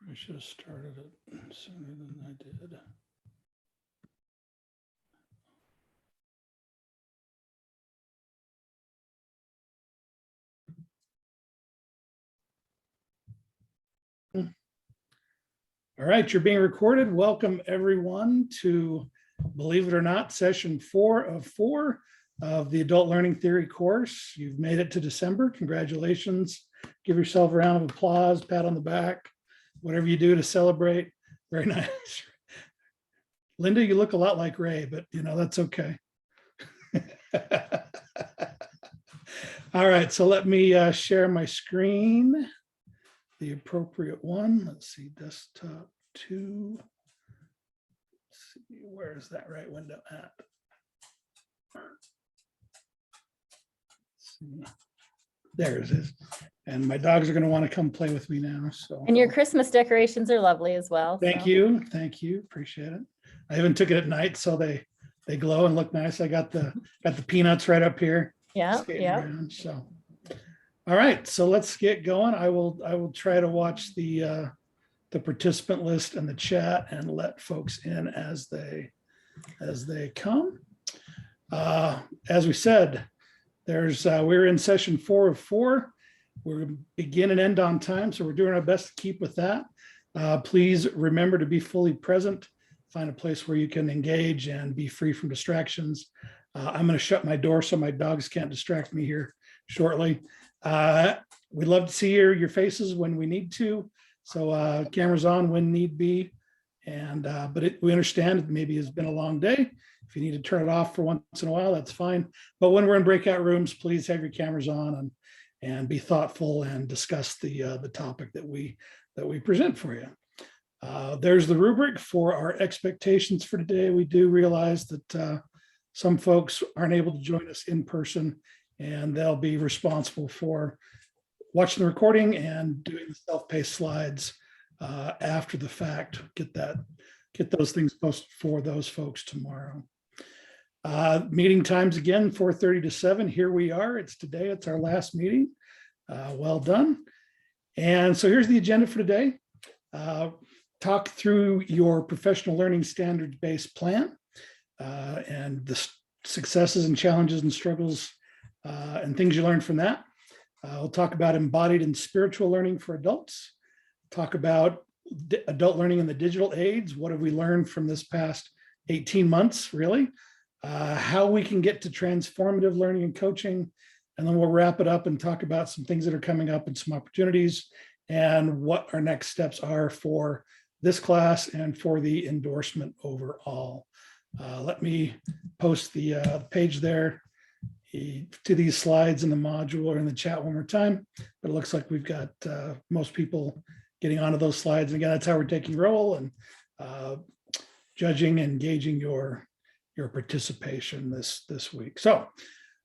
I should have started it sooner than I did. All right, you're being recorded. Welcome everyone to, believe it or not, session 4 of 4 of the Adult Learning Theory course. You've made it to December. Congratulations. Give yourself a round of applause, pat on the back, whatever you do to celebrate. Very nice. Linda, you look a lot like Ray, but you know, that's okay. All right, so let me share my screen. The appropriate one. Let's see, desktop 2. Let's see, where is that right window at? Let's see. There it is. And my dogs are going to want to come play with me now. So. And your Christmas decorations are lovely as well. Thank you. Thank you. Appreciate it. I even took it at night so they glow and look nice. I got the peanuts right up here. Yeah. Yeah. Around, so. All right, so let's get going. I will try to watch the participant list and the chat and let folks in as they come. As we said, we're in session 4 of 4. We're begin and end on time, so we're doing our best to keep with that. Please remember to be fully present. Find a place where you can engage and be free from distractions. I'm going to shut my door so my dogs can't distract me here shortly. We'd love to see your faces when we need to. So cameras on when need be. And but we understand it maybe has been a long day. If you need to turn it off for once in a while, that's fine. But when we're in breakout rooms, please have your cameras on and be thoughtful and discuss the topic that we present for you. There's the rubric for our expectations for today. We do realize that some folks aren't able to join us in person, and they'll be responsible for watching the recording and doing the self-paced slides after the fact. Get those things posted for those folks tomorrow. Meeting times again, 4:30 to 7. Here we are. It's our last meeting. Well done. And so here's the agenda for today. Talk through your professional learning standards-based plan and the successes and challenges and struggles and things you learned from that. We'll talk about embodied and spiritual learning for adults. Talk about adult learning in the digital age. What have we learned from this past 18 months, really? How we can get to transformative learning and coaching. And then we'll wrap it up and talk about some things that are coming up and some opportunities and what our next steps are for this class and for the endorsement overall. Let me post the page there to these slides in the module or in the chat one more time, but it looks like we've got most people getting onto those slides. And again, that's how we're taking roll and judging and gauging your participation this week. So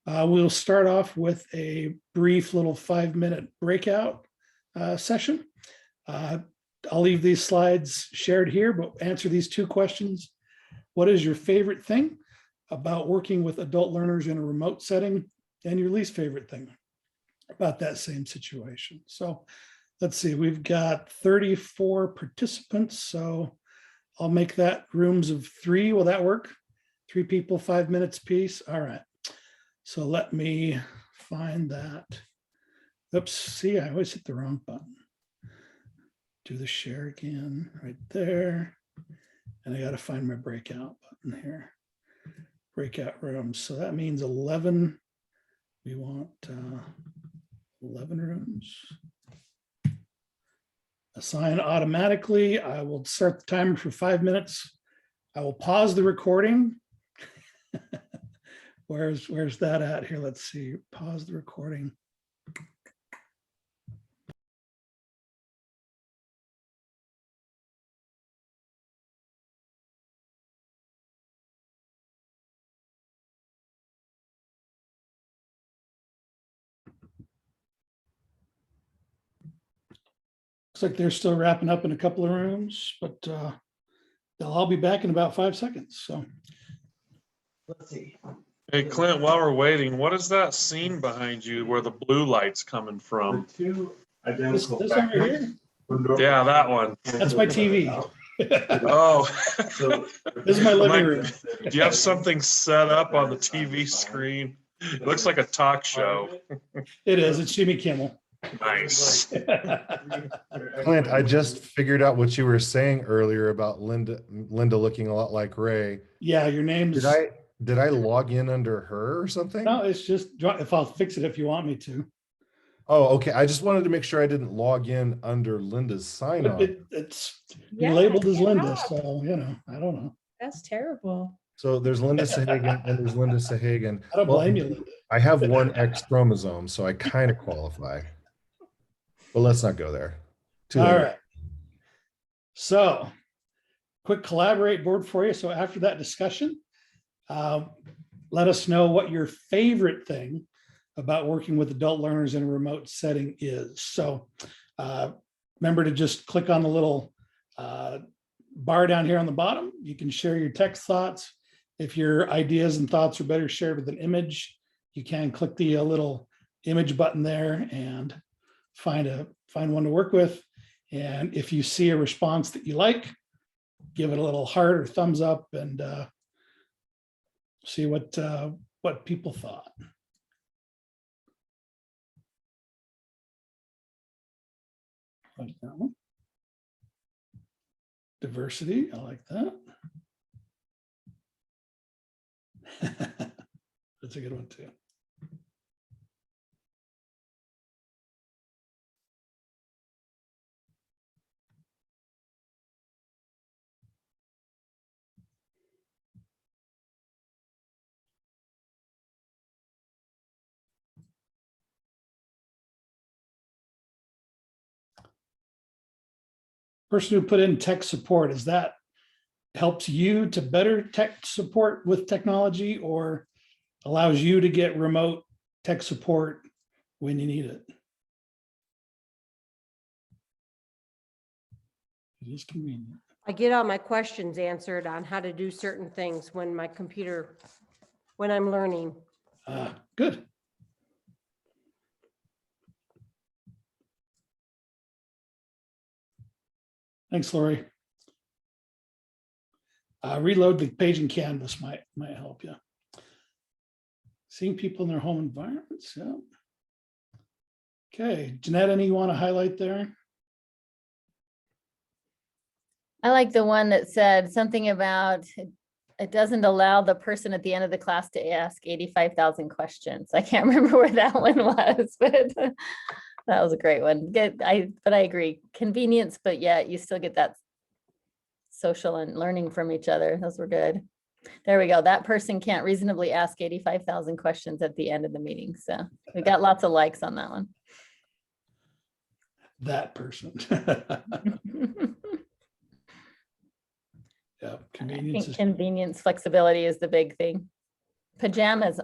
we'll start off with a brief little 5-minute breakout session. I'll leave these slides shared here, but answer these 2 questions. What is your favorite thing about working with adult learners in a remote setting, and your least favorite thing about that same situation? So let's see, we've got 34 participants. So I'll make that rooms of 3. Will that work? 3 people, 5 minutes apiece. All right. So let me find that. Oops, see, I always hit the wrong button. Do the share again right there. And I got to find my breakout button here. Breakout rooms. So that means 11. We want 11 rooms. Assign automatically. I will start the timer for 5 minutes. I will pause the recording. Where's that at here? Let's see. Pause the recording. Looks like they're still wrapping up in a couple of rooms, but they'll all be back in about 5 seconds. So let's see. Hey, Clint, while we're waiting, what is that scene behind you where the blue light's coming from? The 2 identical This over here? Yeah, that one. That's my TV. Oh. This is my living room. Do you have something set up on the TV screen? It looks like a talk show. It is. It's Jimmy Kimmel. Nice. Clint, I just figured out what you were saying earlier about Linda looking a lot like Ray. Yeah, your name's. Did I log in under her or something? No, it's just, if I'll fix it if you want me to. Oh, okay. I just wanted to make sure I didn't log in under Linda's sign But on. it's Yeah, labeled as good Linda, job. so, I don't know. That's terrible. So there's Linda Sahagan and there's Linda Sahagan. I don't Well, blame you, Linda. I have one X chromosome, so I kind of qualify. But let's not go there. Too All late. right. So, quick collaborate board for you. So after that discussion, let us know what your favorite thing about working with adult learners in a remote setting is. So remember to just click on the little bar down here on the bottom. You can share your text thoughts. If your ideas and thoughts are better shared with an image, you can click the little image button there and find one to work with. And if you see a response that you like, give it a little heart or thumbs up and see what people thought. Like that one. Diversity, I like that. That's a good one too. Person who put in tech support, is that helps you to better tech support with technology or allows you to get remote tech support when you need it? It is convenient. I get all my questions answered on how to do certain things when I'm learning. Good. Thanks, Lori. Reload the page in Canvas might help you. Seeing people in their home environments. Yeah. Okay, Jeanette, any you want to highlight there? I like the one that said something about it doesn't allow the person at the end of the class to ask 85,000 questions. I can't remember where that one was, but that was a great one. But I agree, convenience, but yeah, you still get that social and learning from each other. Those were good. There we go. That person can't reasonably ask 85,000 questions at the end of the meeting. So we got lots of likes on that one. That person. Yeah, I convenience. think convenience, flexibility is the big thing. Pajamas,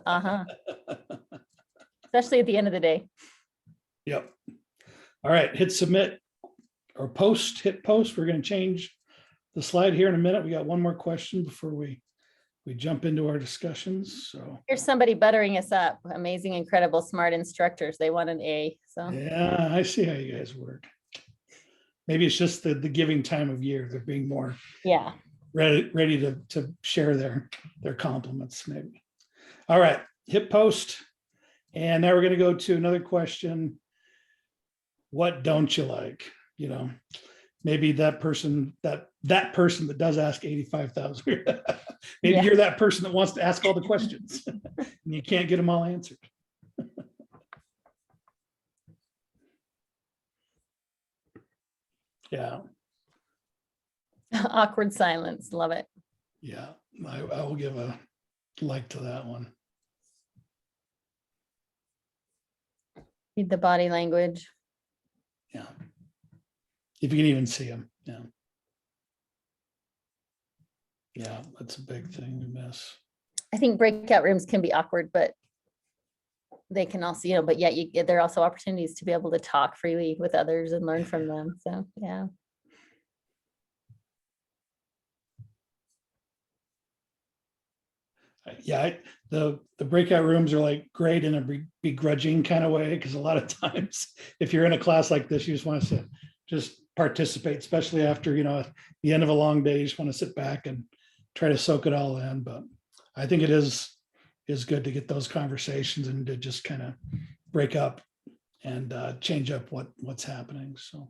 especially at the end of the day. Yep. All right, hit submit or post, hit post. We're going to change the slide here in a minute. We got one more question before we jump into our discussions. So Here's somebody buttering us up. Amazing, incredible, smart instructors. They want an A. So yeah, I see how you guys work. Maybe it's just the giving time of year. They're being more yeah. ready to share their compliments maybe. All right, hit post. And now we're going to go to another question. What don't you like? Maybe that person that does ask 85,000. Maybe Yeah. you're that person that wants to ask all the questions and you can't get them all answered. Yeah. Awkward silence. Love it. Yeah, I will give a like to that one. Read the body language. Yeah. If you can even see them. Yeah. Yeah, that's a big thing to miss. I think breakout rooms can be awkward, but they can also, but yet there are also opportunities to be able to talk freely with others and learn from them. So, yeah. Yeah, the breakout rooms are like great in a begrudging kind of way, because a lot of times if you're in a class like this, you just want to say, just participate, especially after, the end of a long day, you just want to sit back and try to soak it all in. But I think it is good to get those conversations and to just kind of break up and change up what's happening. So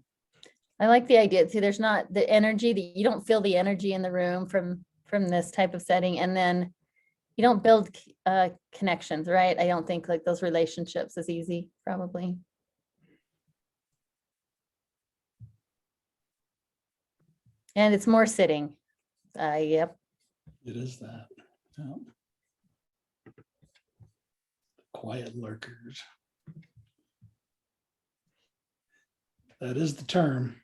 I like the idea. See, there's not the energy that you don't feel the energy in the room from this type of setting. And then you don't build connections, right? I don't think like those relationships is easy, probably. And it's more sitting. Yep. it is that. Yeah. Quiet lurkers. That is the term.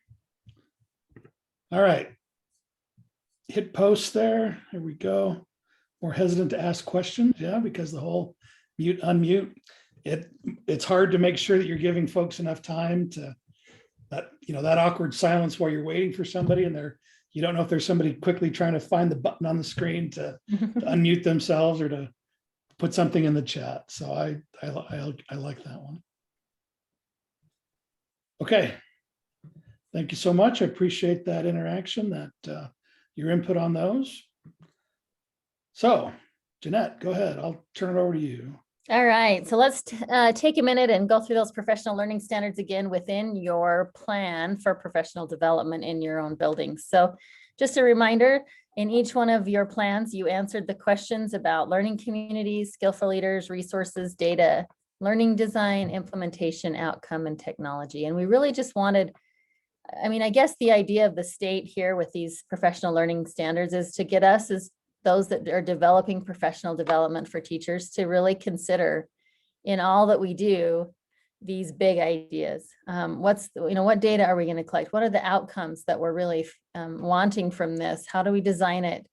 All right. Hit post there. Here we go. More hesitant to ask questions. Yeah, because the whole mute, unmute. It's hard to make sure that you're giving folks enough time to that awkward silence while you're waiting for somebody and you don't know if there's somebody quickly trying to find the button on the screen to unmute themselves or to put something in the chat. So I like that one. Okay. Thank you so much. I appreciate that interaction, that your input on those. So Jeanette, go ahead. I'll turn it over to you. All right, so let's take a minute and go through those professional learning standards again within your plan for professional development in your own buildings. So just a reminder, in each one of your plans, you answered the questions about learning communities, skillful leaders, resources, data, learning design, implementation, outcome, and technology. And we really just wanted, I guess the idea of the state here with these professional learning standards is to get us as those that are developing professional development for teachers to really consider in all that we do, these big ideas. What data are we going to collect? What are the outcomes that we're really wanting from this? How do we design it?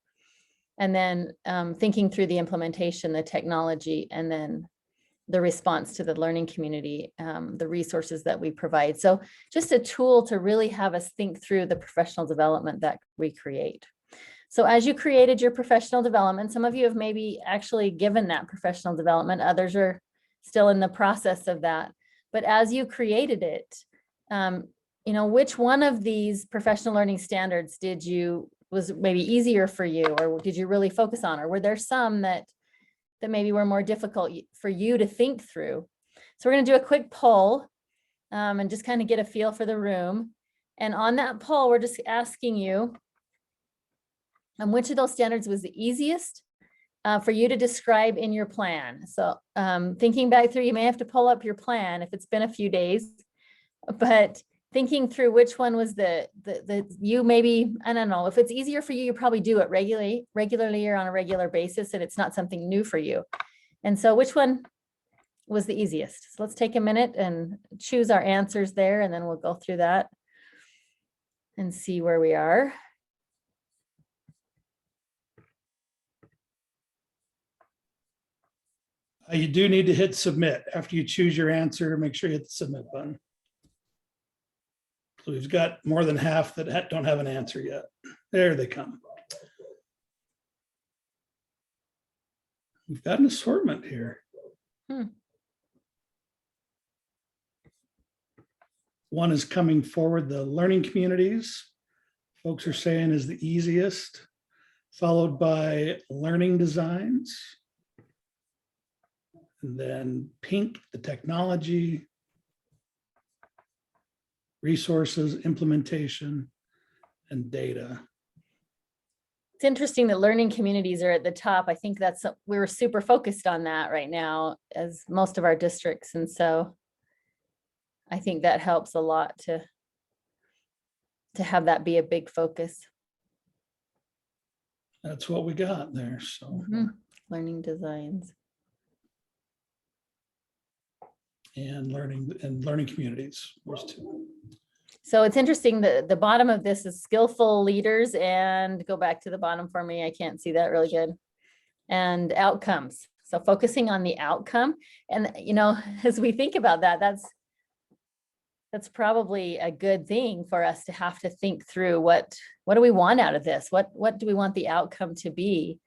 And then thinking through the implementation, the technology, and then the response to the learning community, the resources that we provide. So just a tool to really have us think through the professional development that we create. So as you created your professional development, some of you have maybe actually given that professional development, others are still in the process of that. But as you created it, which one of these professional learning standards was maybe easier for you, or did you really focus on, or were there some that maybe were more difficult for you to think through? So we're going to do a quick poll and just kind of get a feel for the room. And on that poll, we're just asking you, which of those standards was the easiest for you to describe in your plan? So thinking back through, you may have to pull up your plan if it's been a few days, but thinking through which one was you maybe, I don't know, if it's easier for you, you probably do it regularly or on a regular basis, and it's not something new for you. And so which one was the easiest? So let's take a minute and choose our answers there, and then we'll go through that and see where we are. You do need to hit submit after you choose your answer. Make sure you hit the submit button. So we've got more than half that don't have an answer yet. There they come. We've got an assortment here. One is coming forward, the learning communities. Folks are saying is the easiest, followed by learning designs. And then pink, the technology, resources, implementation, and data. It's interesting that learning communities are at the top. I think we were super focused on that right now as most of our districts. And so I think that helps a lot to have that be a big focus. That's what we got there. So learning designs. And learning communities. Those two. So it's interesting that the bottom of this is skillful leaders, and go back to the bottom for me. I can't see that really good. And outcomes. So focusing on the outcome. And, as we think about that, that's probably a good thing for us to have to think through what do we want out of this? What do we want the outcome to be?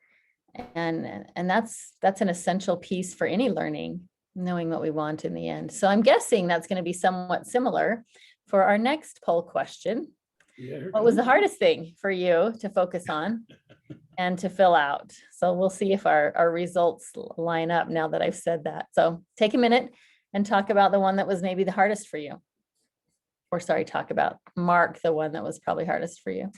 And that's an essential piece for any learning, knowing what we want in the end. So I'm guessing that's going to be somewhat similar, for our next poll question. Yeah, here it What was the goes. hardest thing for you to focus on and to fill out? So we'll see if our results line up now that I've said that. So take a minute and talk about the one that was maybe the hardest for you. Or sorry, mark the one that was probably hardest for you.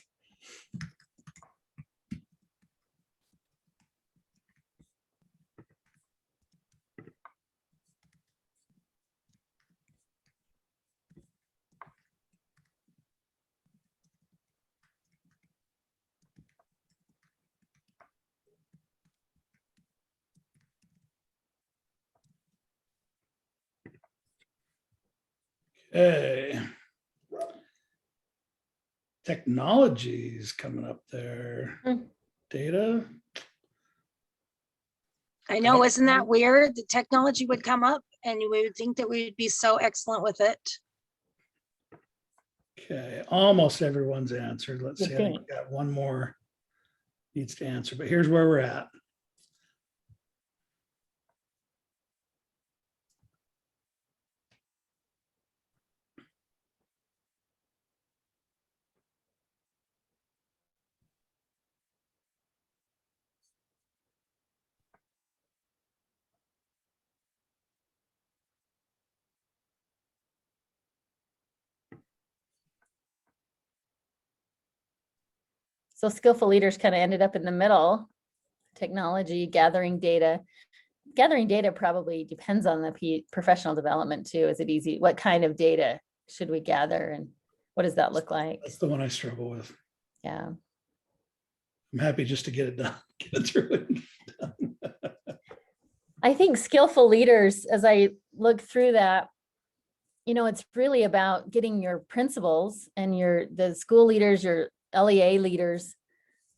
Okay. Technologies coming up there. Hmm. Data. I know, isn't that weird? The technology would come up and we would think that we would be so excellent with it. Okay, almost everyone's answered. Let's You'd see, I think think. we got one more needs to answer, but here's where we're at. So skillful leaders kind of ended up in the middle. Technology, gathering data. Gathering data probably depends on the professional development too. Is it easy? What kind of data should we gather and what does that look like? That's the one I struggle with. Yeah. I'm happy just to get it done, get it through it. I think skillful leaders, as I look through that, it's really about getting your principals and the school leaders, your LEA leaders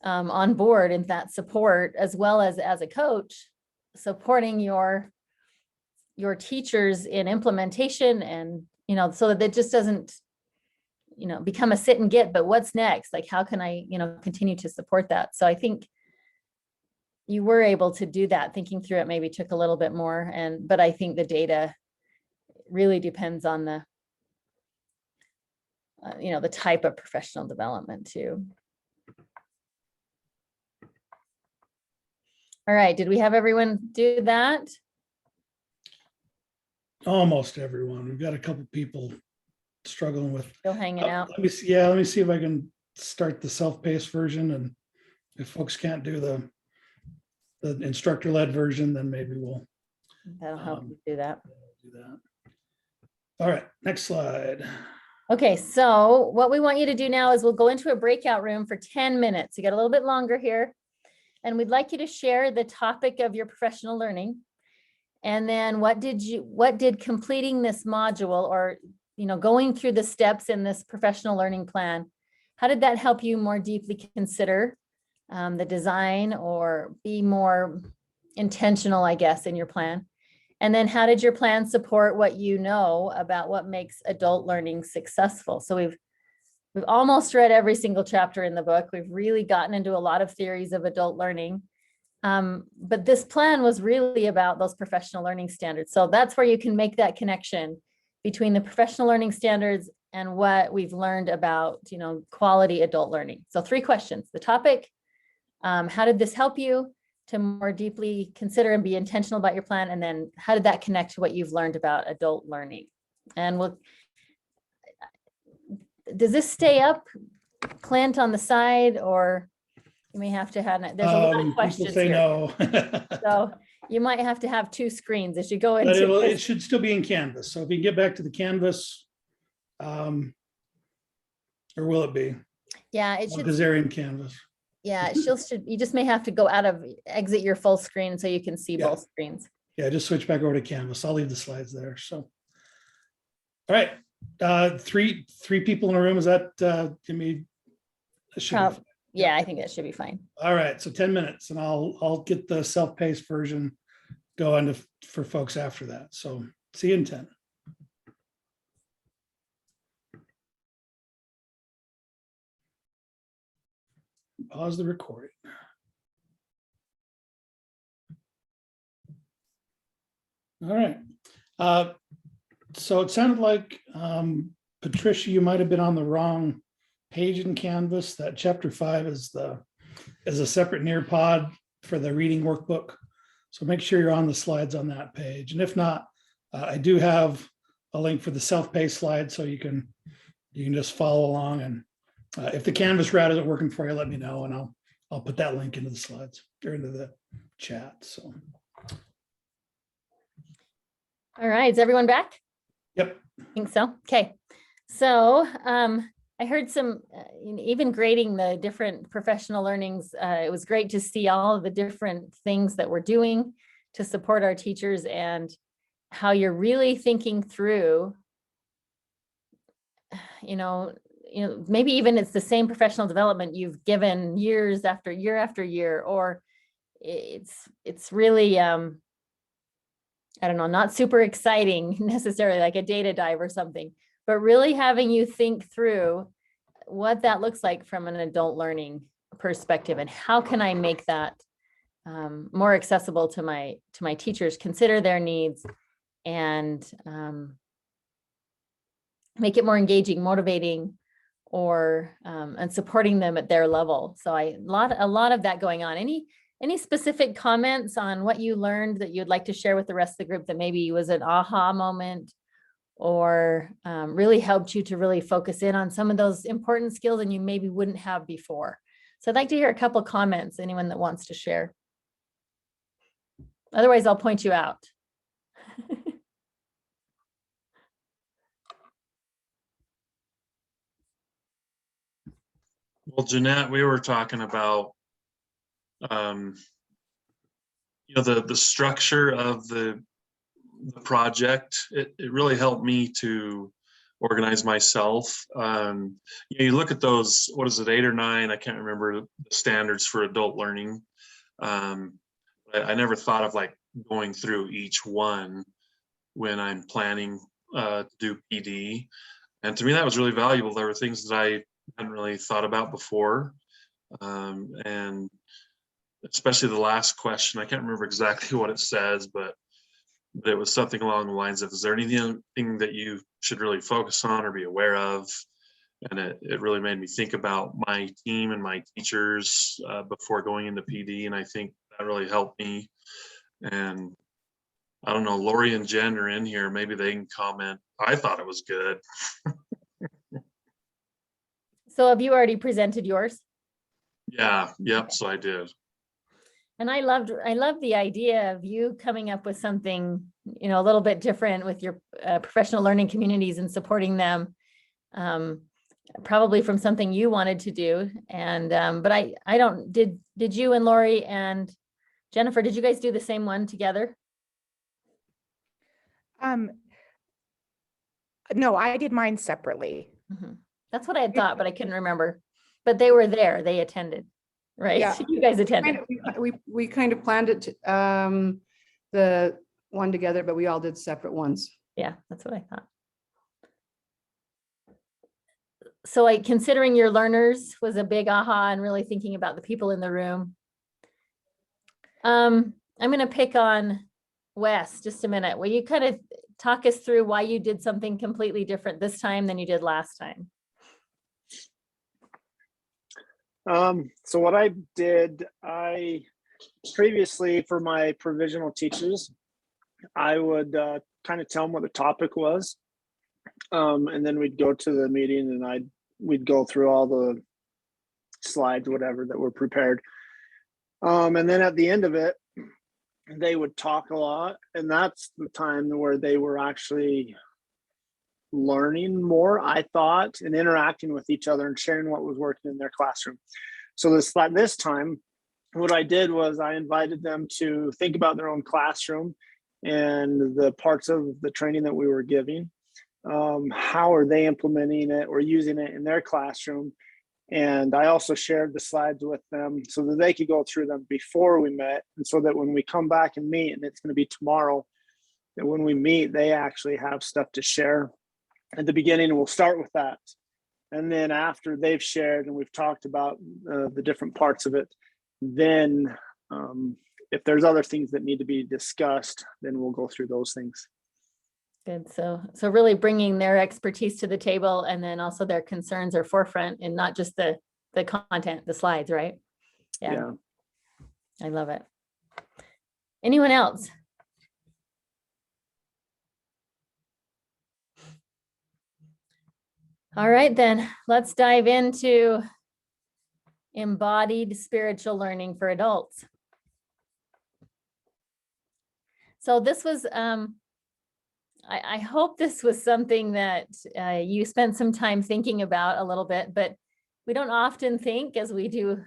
on board and that support, as well as a coach, supporting your teachers in implementation and, so that it just doesn't, become a sit and get, but what's next? Like, how can I, continue to support that? So I think you were able to do that. Thinking through it maybe took a little bit more, but I think the data really depends on the, the type of professional development too. All right, did we have everyone do that? Almost everyone. We've got a couple people struggling with. Still hanging out? Let me see. Yeah, let me see if I can start the self-paced version, and if folks can't do the instructor-led version, then maybe we'll That'll help you do that. do that. All right, next slide. Okay, so what we want you to do now is we'll go into a breakout room for 10 minutes. You got a little bit longer here. And we'd like you to share the topic of your professional learning. And then what did completing this module or, going through the steps in this professional learning plan, how did that help you more deeply consider the design or be more intentional, I guess, in your plan? And then how did your plan support what you know about what makes adult learning successful? So we've almost read every single chapter in the book. We've really gotten into a lot of theories of adult learning. But this plan was really about those professional learning standards. So that's where you can make that connection between the professional learning standards and what we've learned about, quality adult learning. So 3 questions: the topic, how did this help you to more deeply consider and be intentional about your plan? And then how did that connect to what you've learned about adult learning? And does this stay up, Clint, on the side, or you may have to have, there's a lot of questions People say here. no. So you might have to have 2 screens as you go But into it this. should still be in Canvas. So if you can get back to the Canvas, or will it be? Yeah, it Because should, they're in Canvas. yeah, you just may have to exit your full screen so you can see Yeah. both screens. Yeah, just switch back over to Canvas. I'll leave the slides there. So, all right, 3 people in a room. Is that give me? That should be Prob- fine. Yeah, I think that should be fine. All right, so 10 minutes, and I'll get the self-paced version going for folks after that. So see you in 10. Pause the recording. All right. So it sounded like Patricia, you might have been on the wrong page in Canvas. That chapter 5 is a separate Nearpod for the reading workbook. So make sure you're on the slides on that page. And if not, I do have a link for the self-paced slide, so you can just follow along. And if the Canvas route isn't working for you, let me know, and I'll put that link into the slides or into the chat. So. All right, is everyone back? Yep. I think so. Okay. So I heard some, even grading the different professional learnings, it was great to see all of the different things that we're doing to support our teachers and how you're really thinking through, maybe even it's the same professional development you've given years after year, or it's really, I don't know, not super exciting necessarily, like a data dive or something, but really having you think through what that looks like from an adult learning perspective, and how can I make that more accessible to my teachers, consider their needs, and make it more engaging, motivating, or and supporting them at their level. So a lot of that going on. Any specific comments on what you learned that you'd like to share with the rest of the group that maybe was an aha moment, or really helped you to really focus in on some of those important skills and you maybe wouldn't have before? So I'd like to hear a couple comments, anyone that wants to share. Otherwise, I'll point you out. Well, Jeanette, we were talking about, the structure of the project. It really helped me to organize myself. You look at those, what is it, 8 or 9? I can't remember the standards for adult learning. I never thought of like going through each one when I'm planning to do PD. And to me, that was really valuable. There were things that I hadn't really thought about before. And especially the last question, I can't remember exactly what it says, but it was something along the lines of, is there anything that you should really focus on or be aware of? And it really made me think about my team and my teachers before going into PD. And I think that really helped me. And I don't know, Lori and Jen are in here. Maybe they can comment. I thought it was good. So have you already presented yours? Yeah, yep, so I did. And I loved the idea of you coming up with something, a little bit different with your professional learning communities and supporting them, probably from something you wanted to do. And, but I don't, did you and Lori and Jennifer, did you guys do the same one together? No, I did mine separately. Mm-hmm. That's what I had thought, but I couldn't remember. But they were there, they attended, right? Yeah. You guys attended. We kind of planned it, the one together, but we all did separate ones. Yeah, that's what I thought. So like considering your learners was a big aha, and really thinking about the people in the room. I'm going to pick on Wes just a minute. Will you kind of talk us through why you did something completely different this time than you did last time? So what I did, previously for my provisional teachers, I would kind of tell them what the topic was. And then we'd go to the meeting and we'd go through all the slides, whatever that were prepared. And then at the end of it, they would talk a lot. And that's the time where they were actually learning more, I thought, and interacting with each other and sharing what was working in their classroom. So this time, what I did was I invited them to think about their own classroom and the parts of the training that we were giving. How are they implementing it or using it in their classroom? And I also shared the slides with them so that they could go through them before we met. And so that when we come back and meet, and it's going to be tomorrow, that when we meet, they actually have stuff to share. At the beginning, we'll start with that. And then after they've shared and we've talked about the different parts of it, then if there's other things that need to be discussed, then we'll go through those things. Good. So really bringing their expertise to the table, and then also their concerns are forefront and not just the content, the slides, right? Yeah. I love it. Anyone else? All right, then let's dive into embodied spiritual learning for adults. So this was, I hope this was something that you spent some time thinking about a little bit, but we don't often think as we do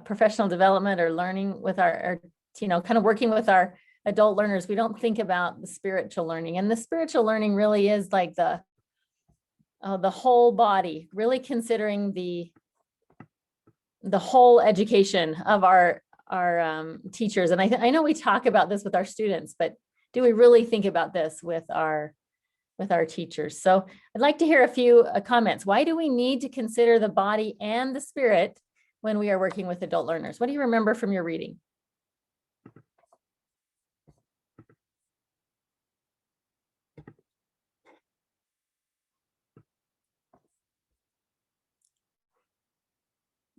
professional development or learning with our, kind of working with our adult learners, we don't think about the spiritual learning. And the spiritual learning really is like the whole body, really considering the whole education of our teachers. And I know we talk about this with our students, but do we really think about this with our teachers? So I'd like to hear a few comments. Why do we need to consider the body and the spirit when we are working with adult learners? What do you remember from your reading?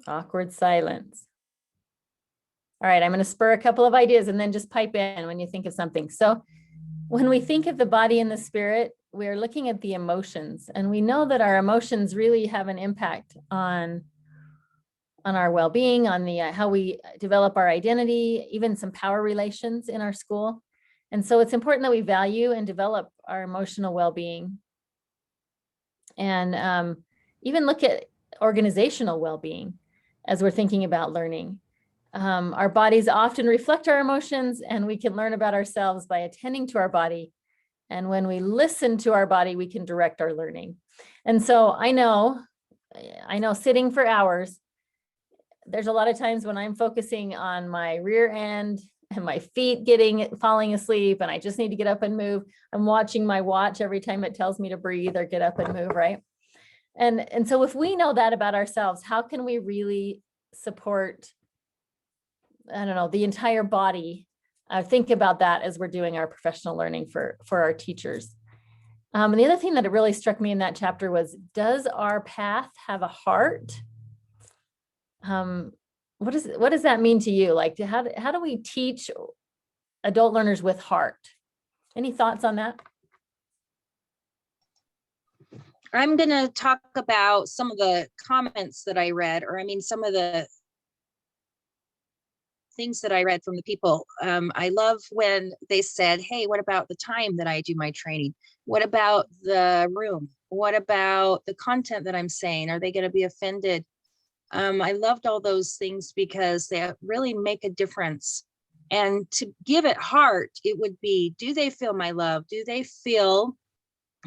Awkward silence. All right, I'm going to spur a couple of ideas and then just pipe in when you think of something. So when we think of the body and the spirit, we're looking at the emotions, and we know that our emotions really have an impact on our well-being, on the how we develop our identity, even some power relations in our school. And so it's important that we value and develop our emotional well-being, and even look at organizational well-being as we're thinking about learning. Our bodies often reflect our emotions, and we can learn about ourselves by attending to our body. And when we listen to our body, we can direct our learning. And so I know sitting for hours, there's a lot of times when I'm focusing on my rear end and my feet falling asleep, and I just need to get up and move. I'm watching my watch every time it tells me to breathe or get up and move, right? And so if we know that about ourselves, how can we really support, I don't know, the entire body? Think about that as we're doing our professional learning for our teachers. And the other thing that really struck me in that chapter was, does our path have a heart? What does that mean to you? Like, how do we teach adult learners with heart? Any thoughts on that? I'm going to talk about some of the comments that I read, some of the things that I read from the people. I love when they said, hey, what about the time that I do my training? What about the room? What about the content that I'm saying? Are they going to be offended? I loved all those things because they really make a difference. And to give it heart, it would be, do they feel my love? Do they feel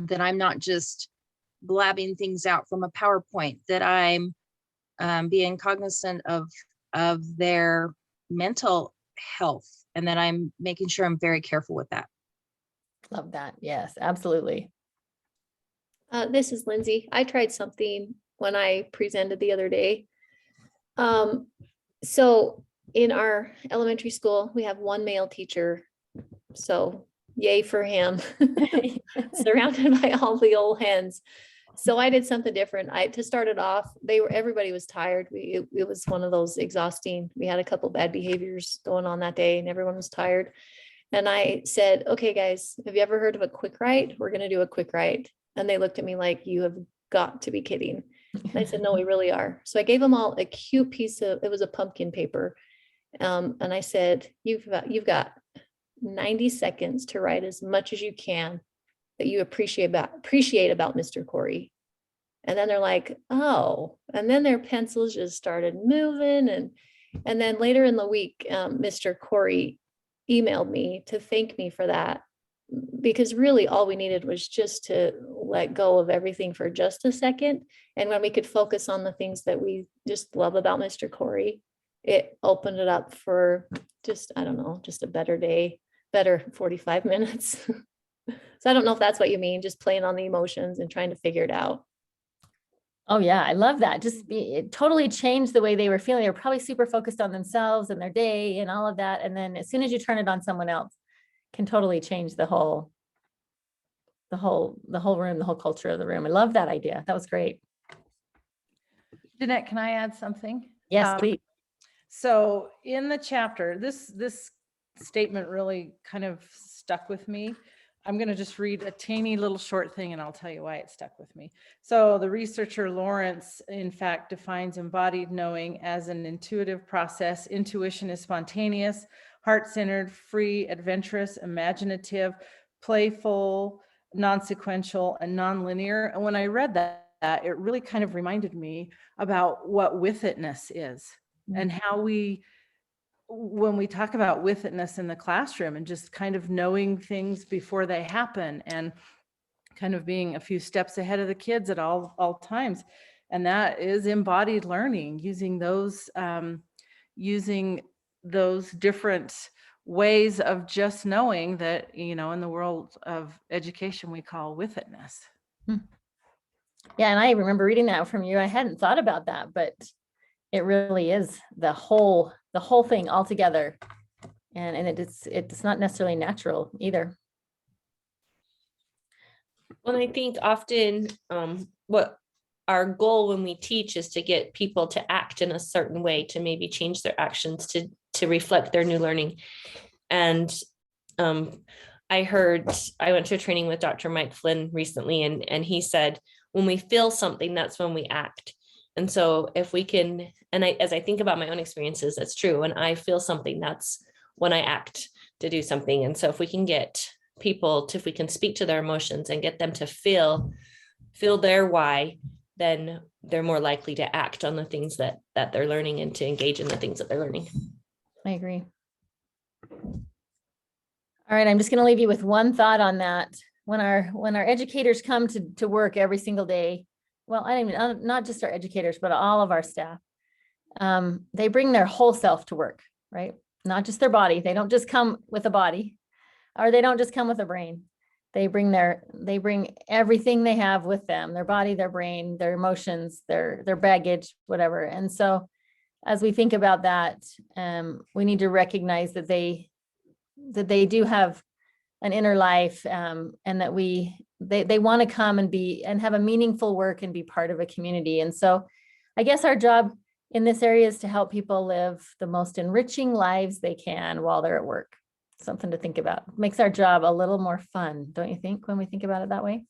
that I'm not just blabbing things out from a PowerPoint, that I'm being cognizant of their mental health, and that I'm making sure I'm very careful with that. Love that. Yes, absolutely. This is Lindsay. I tried something when I presented the other day. So in our elementary school, we have one male teacher. So yay for him, surrounded by all the old hens. So I did something different. To start it off, everybody was tired. It was one of those exhausting. We had a couple bad behaviors going on that day, and everyone was tired. And I said, okay, guys, have you ever heard of a quick write? We're going to do a quick write. And they looked at me like, you have got to be kidding. And I said, no, we really are. So I gave them all a cute piece of, it was a pumpkin paper. And I said, you've got 90 seconds to write as much as you can that you appreciate about Mr. Corey. And then they're like, oh, and then their pencils just started moving. And then later in the week, Mr. Corey emailed me to thank me for that, because really all we needed was just to let go of everything for just a second. And when we could focus on the things that we just love about Mr. Corey, it opened it up for just, I don't know, just a better day, better 45 minutes. So I don't know if that's what you mean, just playing on the emotions and trying to figure it out. Oh yeah, I love that. It totally changed the way they were feeling. They were probably super focused on themselves and their day and all of that. And then as soon as you turn it on someone else, can totally change the whole the whole room, the whole culture of the room. I love that idea. That was great. Jeanette, can I add something? Yes, please. So in the chapter, this statement really kind of stuck with me. I'm going to just read a teeny little short thing and I'll tell you why it stuck with me. So the researcher Lawrence, in fact, defines embodied knowing as an intuitive process. Intuition is spontaneous, heart-centered, free, adventurous, imaginative, playful, non-sequential, and non-linear. And when I read that, it really kind of reminded me about what with itness is. And how when we talk about with itness in the classroom and just kind of knowing things before they happen and kind of being a few steps ahead of the kids at all times. And that is embodied learning, using those different ways of just knowing that, in the world of education, we call with itness. Yeah, and I remember reading that from you. I hadn't thought about that, but it really is the whole thing all together. And it's not necessarily natural either. Well, I think often what our goal when we teach is to get people to act in a certain way, to maybe change their actions to reflect their new learning. And I went to a training with Dr. Mike Flynn recently, and he said, when we feel something, that's when we act. And so if we can, as I think about my own experiences, that's true. When I feel something, that's when I act to do something. And so if we can get people if we can speak to their emotions and get them to feel their why, then they're more likely to act on the things that they're learning and to engage in the things that they're learning. I agree. All right, I'm just going to leave you with one thought on that. When our educators come to work every single day, well, I mean, not just our educators, but all of our staff, they bring their whole self to work, right? Not just their body. They don't just come with a body, or they don't just come with a brain. They bring everything they have with them, their body, their brain, their emotions, their baggage, whatever. And so as we think about that, we need to recognize that they do have an inner life, and that they want to come and have a meaningful work and be part of a community. And so I guess our job in this area is to help people live the most enriching lives they can while they're at work. Something to think about. Makes our job a little more fun, don't you think, when we think about it that way?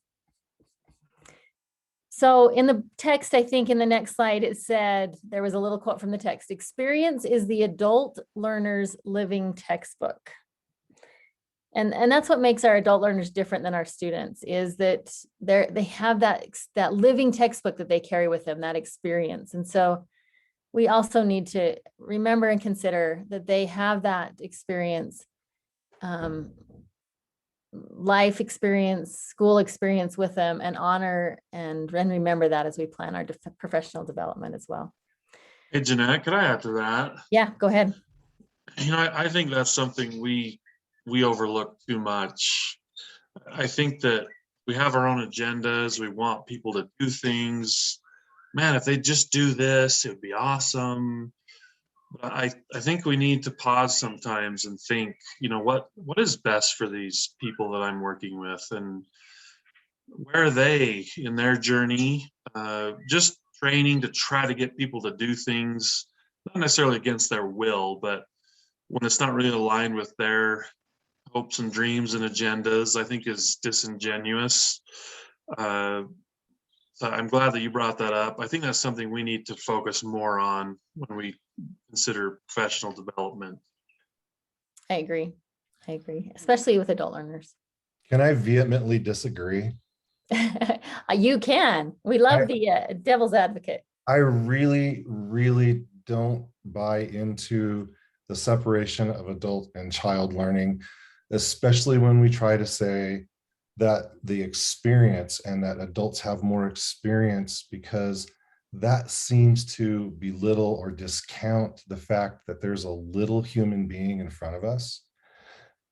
So in the text, I think in the next slide, it said, there was a little quote from the text: experience is the adult learner's living textbook. And that's what makes our adult learners different than our students, is that they have that living textbook that they carry with them, that experience. And so we also need to remember and consider that they have that experience, life experience, school experience with them, and honor and remember that as we plan our professional development as well. Hey, Jeanette, could I add to that? Yeah, go ahead. I think that's something we overlook too much. I think that we have our own agendas. We want people to do things. Man, if they just do this, it would be awesome. But I think we need to pause sometimes and think, what is best for these people that I'm working with, and where are they in their journey? Just training to try to get people to do things, not necessarily against their will, but when it's not really aligned with their hopes and dreams and agendas, I think is disingenuous. So I'm glad that you brought that up. I think that's something we need to focus more on when we consider professional development. I agree, especially with adult learners. Can I vehemently disagree? You can. We love the devil's advocate. I really, really don't buy into the separation of adult and child learning, especially when we try to say that the experience and that adults have more experience, because that seems to belittle or discount the fact that there's a little human being in front of us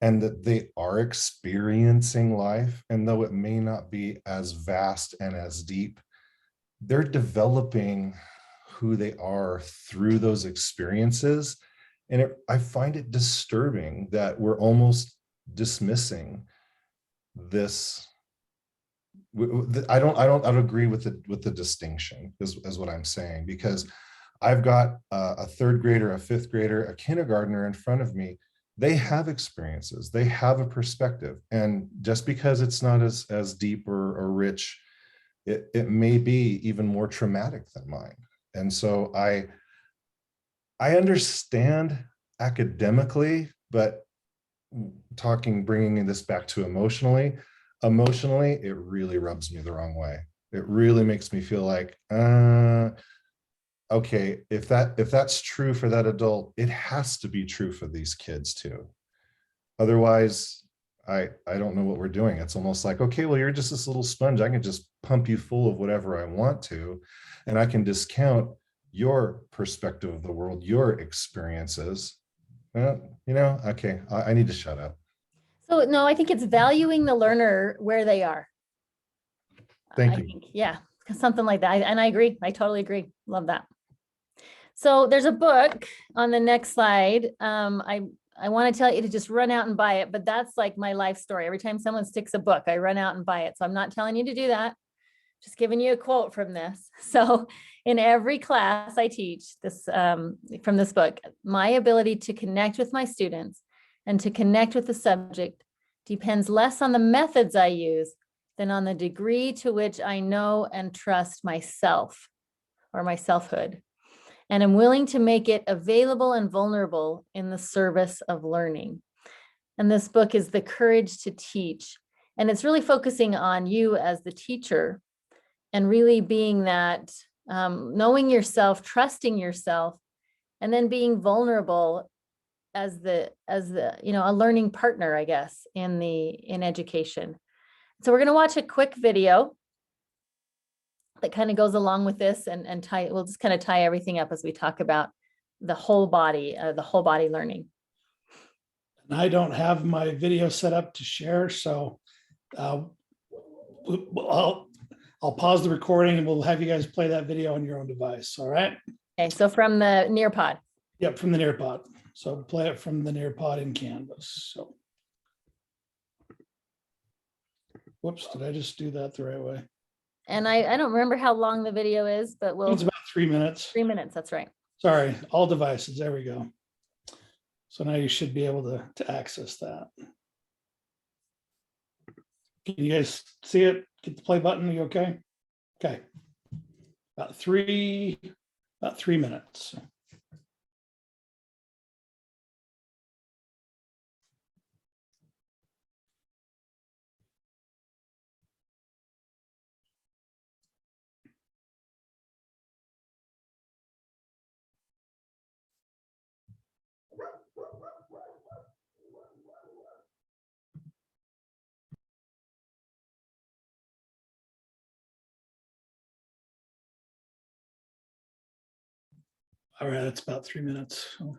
and that they are experiencing life. And though it may not be as vast and as deep, they're developing who they are through those experiences. And I find it disturbing that we're almost dismissing this I don't agree with the distinction is what I'm saying, because I've got a third grader, a fifth grader, a kindergartner in front of me. They have experiences, they have a perspective, and just because it's not as deep or rich, it may be even more traumatic than mine. And so I understand academically, but bringing this back to emotionally, it really rubs me the wrong way. It really makes me feel like, okay, if that's true for that adult, it has to be true for these kids too. Otherwise, I don't know what we're doing. It's almost like, okay, well, you're just this little sponge. I can just pump you full of whatever I want to, and I can discount your perspective of the world, your experiences. Okay, I need to shut up. So no, I think it's valuing the learner where they are. Thank I you. think, yeah, something like that. And I agree. I totally agree. Love that. So there's a book on the next slide. I want to tell you to just run out and buy it, but that's like my life story. Every time someone sticks a book, I run out and buy it. So I'm not telling you to do that. Just giving you a quote from this. So in every class I teach this from this book, my ability to connect with my students and to connect with the subject depends less on the methods I use than on the degree to which I know and trust myself or my selfhood. And I'm willing to make it available and vulnerable in the service of learning. And this book is The Courage to Teach. And it's really focusing on you as the teacher and really being that, knowing yourself, trusting yourself, and then being vulnerable as the a learning partner, I guess, in education. So we're going to watch a quick video that kind of goes along with this and we'll just kind of tie everything up as we talk about the whole body learning. And I don't have my video set up to share, so I'll pause the recording and we'll have you guys play that video on your own device. All right. Okay, so from the Nearpod. Yep, from the Nearpod. So play it from the Nearpod in Canvas. So, whoops, did I just do that the right way? And I don't remember how long the video is, but It's about 3 minutes. 3 minutes, that's right. Sorry, all devices. There we go. So now you should be able to access that. Can you guys see it? Get the play button. Are you okay? Okay. About three minutes. All right, that's about 3 minutes. So.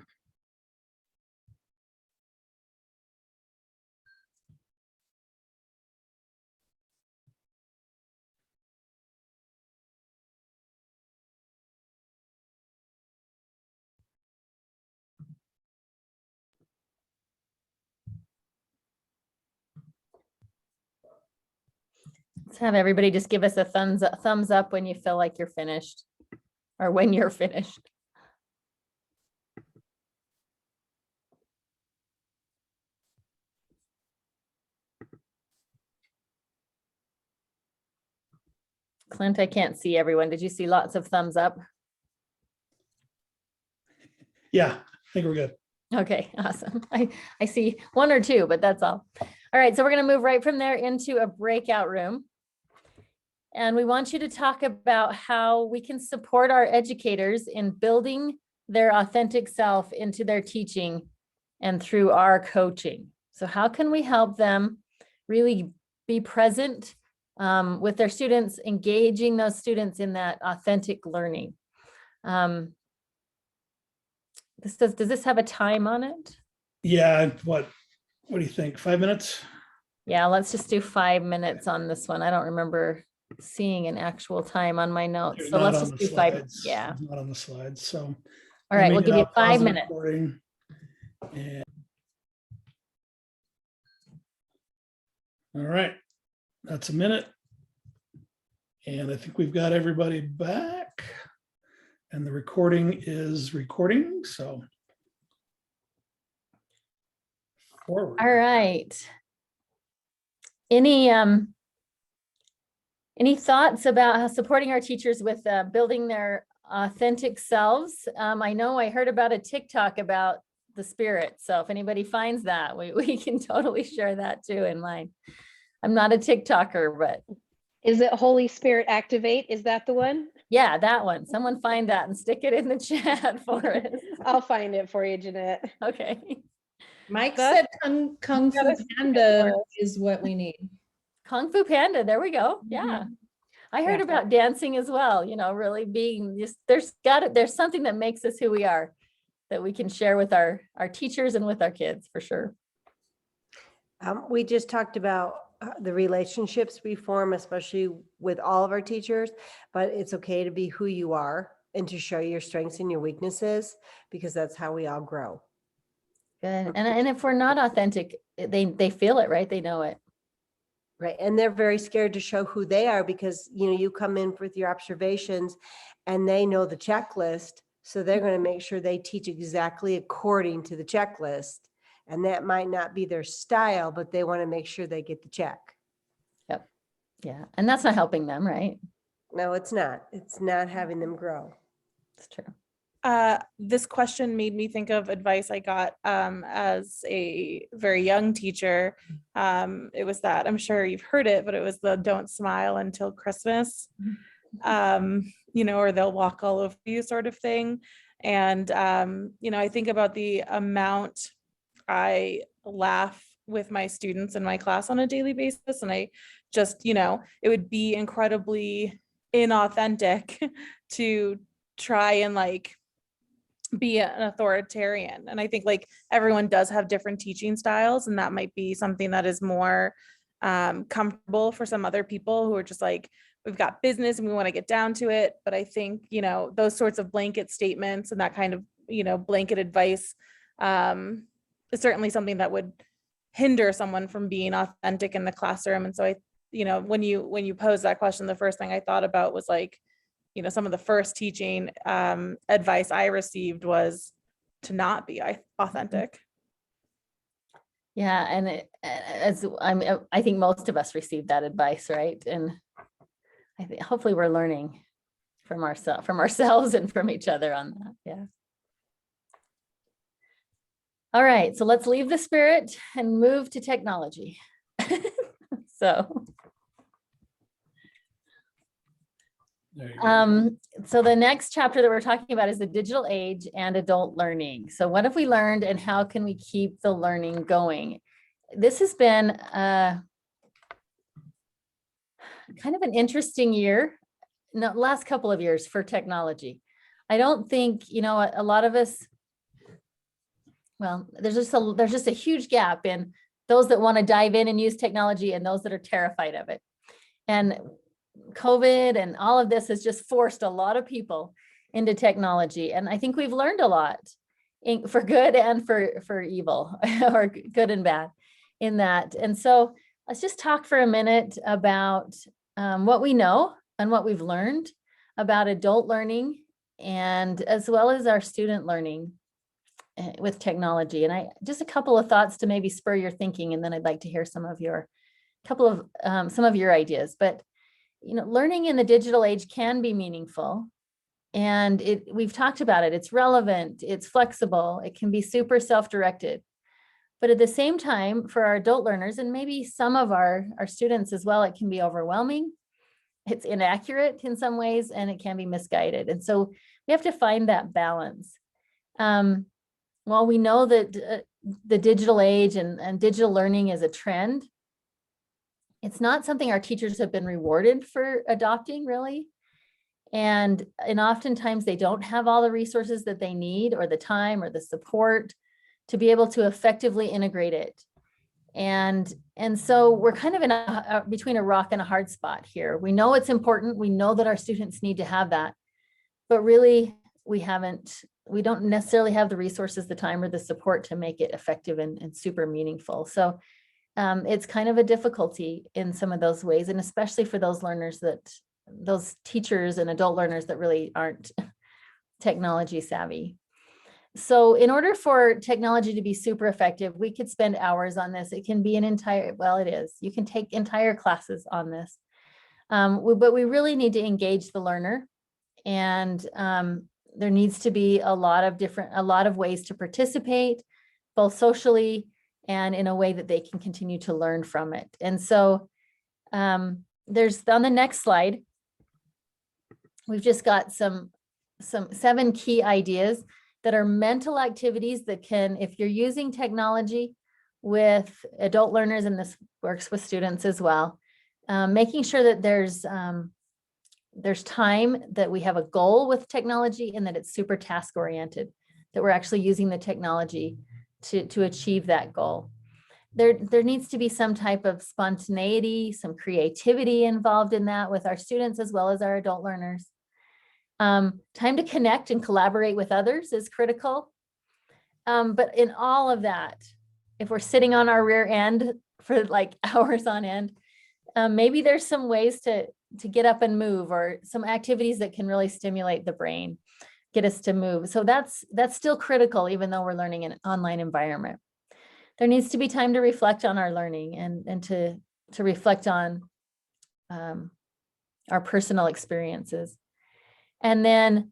Let's have everybody just give us a thumbs up when you feel like you're finished or when you're finished. Clint, I can't see everyone. Did you see lots of thumbs up? Yeah, I think we're good. Okay, awesome. I see one or two, but that's all. All right, so we're going to move right from there into a breakout room. And we want you to talk about how we can support our educators in building their authentic self into their teaching and through our coaching. So how can we help them really be present with their students, engaging those students in that authentic learning? Does this have a time on it? Yeah, what do you think? 5 minutes? Yeah, let's just do 5 minutes on this one. I don't remember seeing an actual time on my notes. They're So not let's on just the do 5. slides. Yeah. It's not on the slides. So All right, we'll give you I'll pause 5 the minutes. recording. And all right, that's a minute. And I think we've got everybody back. And the recording is recording, so. Forward. All right. Any thoughts about how supporting our teachers with building their authentic selves? I know I heard about a TikTok about the spirit. So if anybody finds that, we can totally share that too in mine. I'm not a TikToker, but. Is it Holy Spirit Activate? Is that the one? Yeah, that one. Someone find that and stick it in the chat for us. I'll find it for you, Jeanette. Okay. Mike said Kung Fu Panda is what we need. Kung Fu Panda, there we go. Yeah. I heard about dancing as well, you know, really being just, there's something that makes us who we are that we can share with our teachers and with our kids for sure. We just talked about the relationships we form, especially with all of our teachers, but it's okay to be who you are and to show your strengths and your weaknesses, because that's how we all grow. Good. And if we're not authentic, they feel it, right? They know it. Right. And they're very scared to show who they are because, you know, you come in with your observations and they know the checklist. So they're going to make sure they teach exactly according to the checklist. And that might not be their style, but they want to make sure they get the check. Yep. Yeah. And that's not helping them, right? No, it's not. It's not having them grow. It's true. This question made me think of advice I got as a very young teacher. It was that, I'm sure you've heard it, but it was the don't smile until Christmas, you know, or they'll walk all over you sort of thing. And, you know, I think about the amount I laugh with my students in my class on a daily basis. And I just, you know, it would be incredibly inauthentic to try and like be an authoritarian. And I think like everyone does have different teaching styles, and that might be something that is more comfortable for some other people who are just like, we've got business and we want to get down to it. But I think, you know, those sorts of blanket statements and that kind of, you know, blanket advice is certainly something that would hinder someone from being authentic in the classroom. And so I, you know, when you posed that question, the first thing I thought about was like, you know, some of the first teaching advice I received was to not be authentic. Yeah. And I think most of us received that advice, right? And I think hopefully we're learning from ourselves and from each other on that. Yeah. All right, so let's leave the spirit and move to technology. So the next chapter that we're talking about is the digital age and adult learning. So what have we learned and how can we keep the learning going? This has been kind of an interesting year, last couple of years for technology. I don't think, you know, a lot of us, well, there's just a huge gap in those that want to dive in and use technology and those that are terrified of it. And COVID and all of this has just forced a lot of people into technology. And I think we've learned a lot for good and for evil or good and bad in that. And so let's just talk for a minute about what we know and what we've learned about adult learning and as well as our student learning with technology. And just a couple of thoughts to maybe spur your thinking, and then I'd like to hear some of your ideas. But you know, learning in the digital age can be meaningful, and we've talked about it. It's relevant, it's flexible, it can be super self-directed. But at the same time, for our adult learners and maybe some of our students as well, it can be overwhelming. It's inaccurate in some ways, and it can be misguided. And so we have to find that balance. While we know that the digital age and digital learning is a trend, it's not something our teachers have been rewarded for adopting, really. And oftentimes they don't have all the resources that they need or the time or the support to be able to effectively integrate it. And so we're kind of between a rock and a hard spot here. We know it's important. We know that our students need to have that, but really we don't necessarily have the resources, the time, or the support to make it effective and super meaningful. So it's kind of a difficulty in some of those ways, and especially for those learners that those teachers and adult learners that really aren't technology savvy. So in order for technology to be super effective, we could spend hours on this. It can be an entire, well, it is. You can take entire classes on this. But we really need to engage the learner. And there needs to be a lot of ways to participate, both socially and in a way that they can continue to learn from it. And so there's on the next slide, we've just got some 7 key ideas that are mental activities that can, if you're using technology with adult learners, and this works with students as well, making sure that there's time, that we have a goal with technology, and that it's super task oriented, that we're actually using the technology to achieve that goal. There needs to be some type of spontaneity, some creativity involved in that with our students as well as our adult learners. Time to connect and collaborate with others is critical. But in all of that, if we're sitting on our rear end for like hours on end, maybe there's some ways to get up and move, or some activities that can really stimulate the brain, get us to move. So that's still critical, even though we're learning in an online environment. There needs to be time to reflect on our learning and to reflect on our personal experiences. And then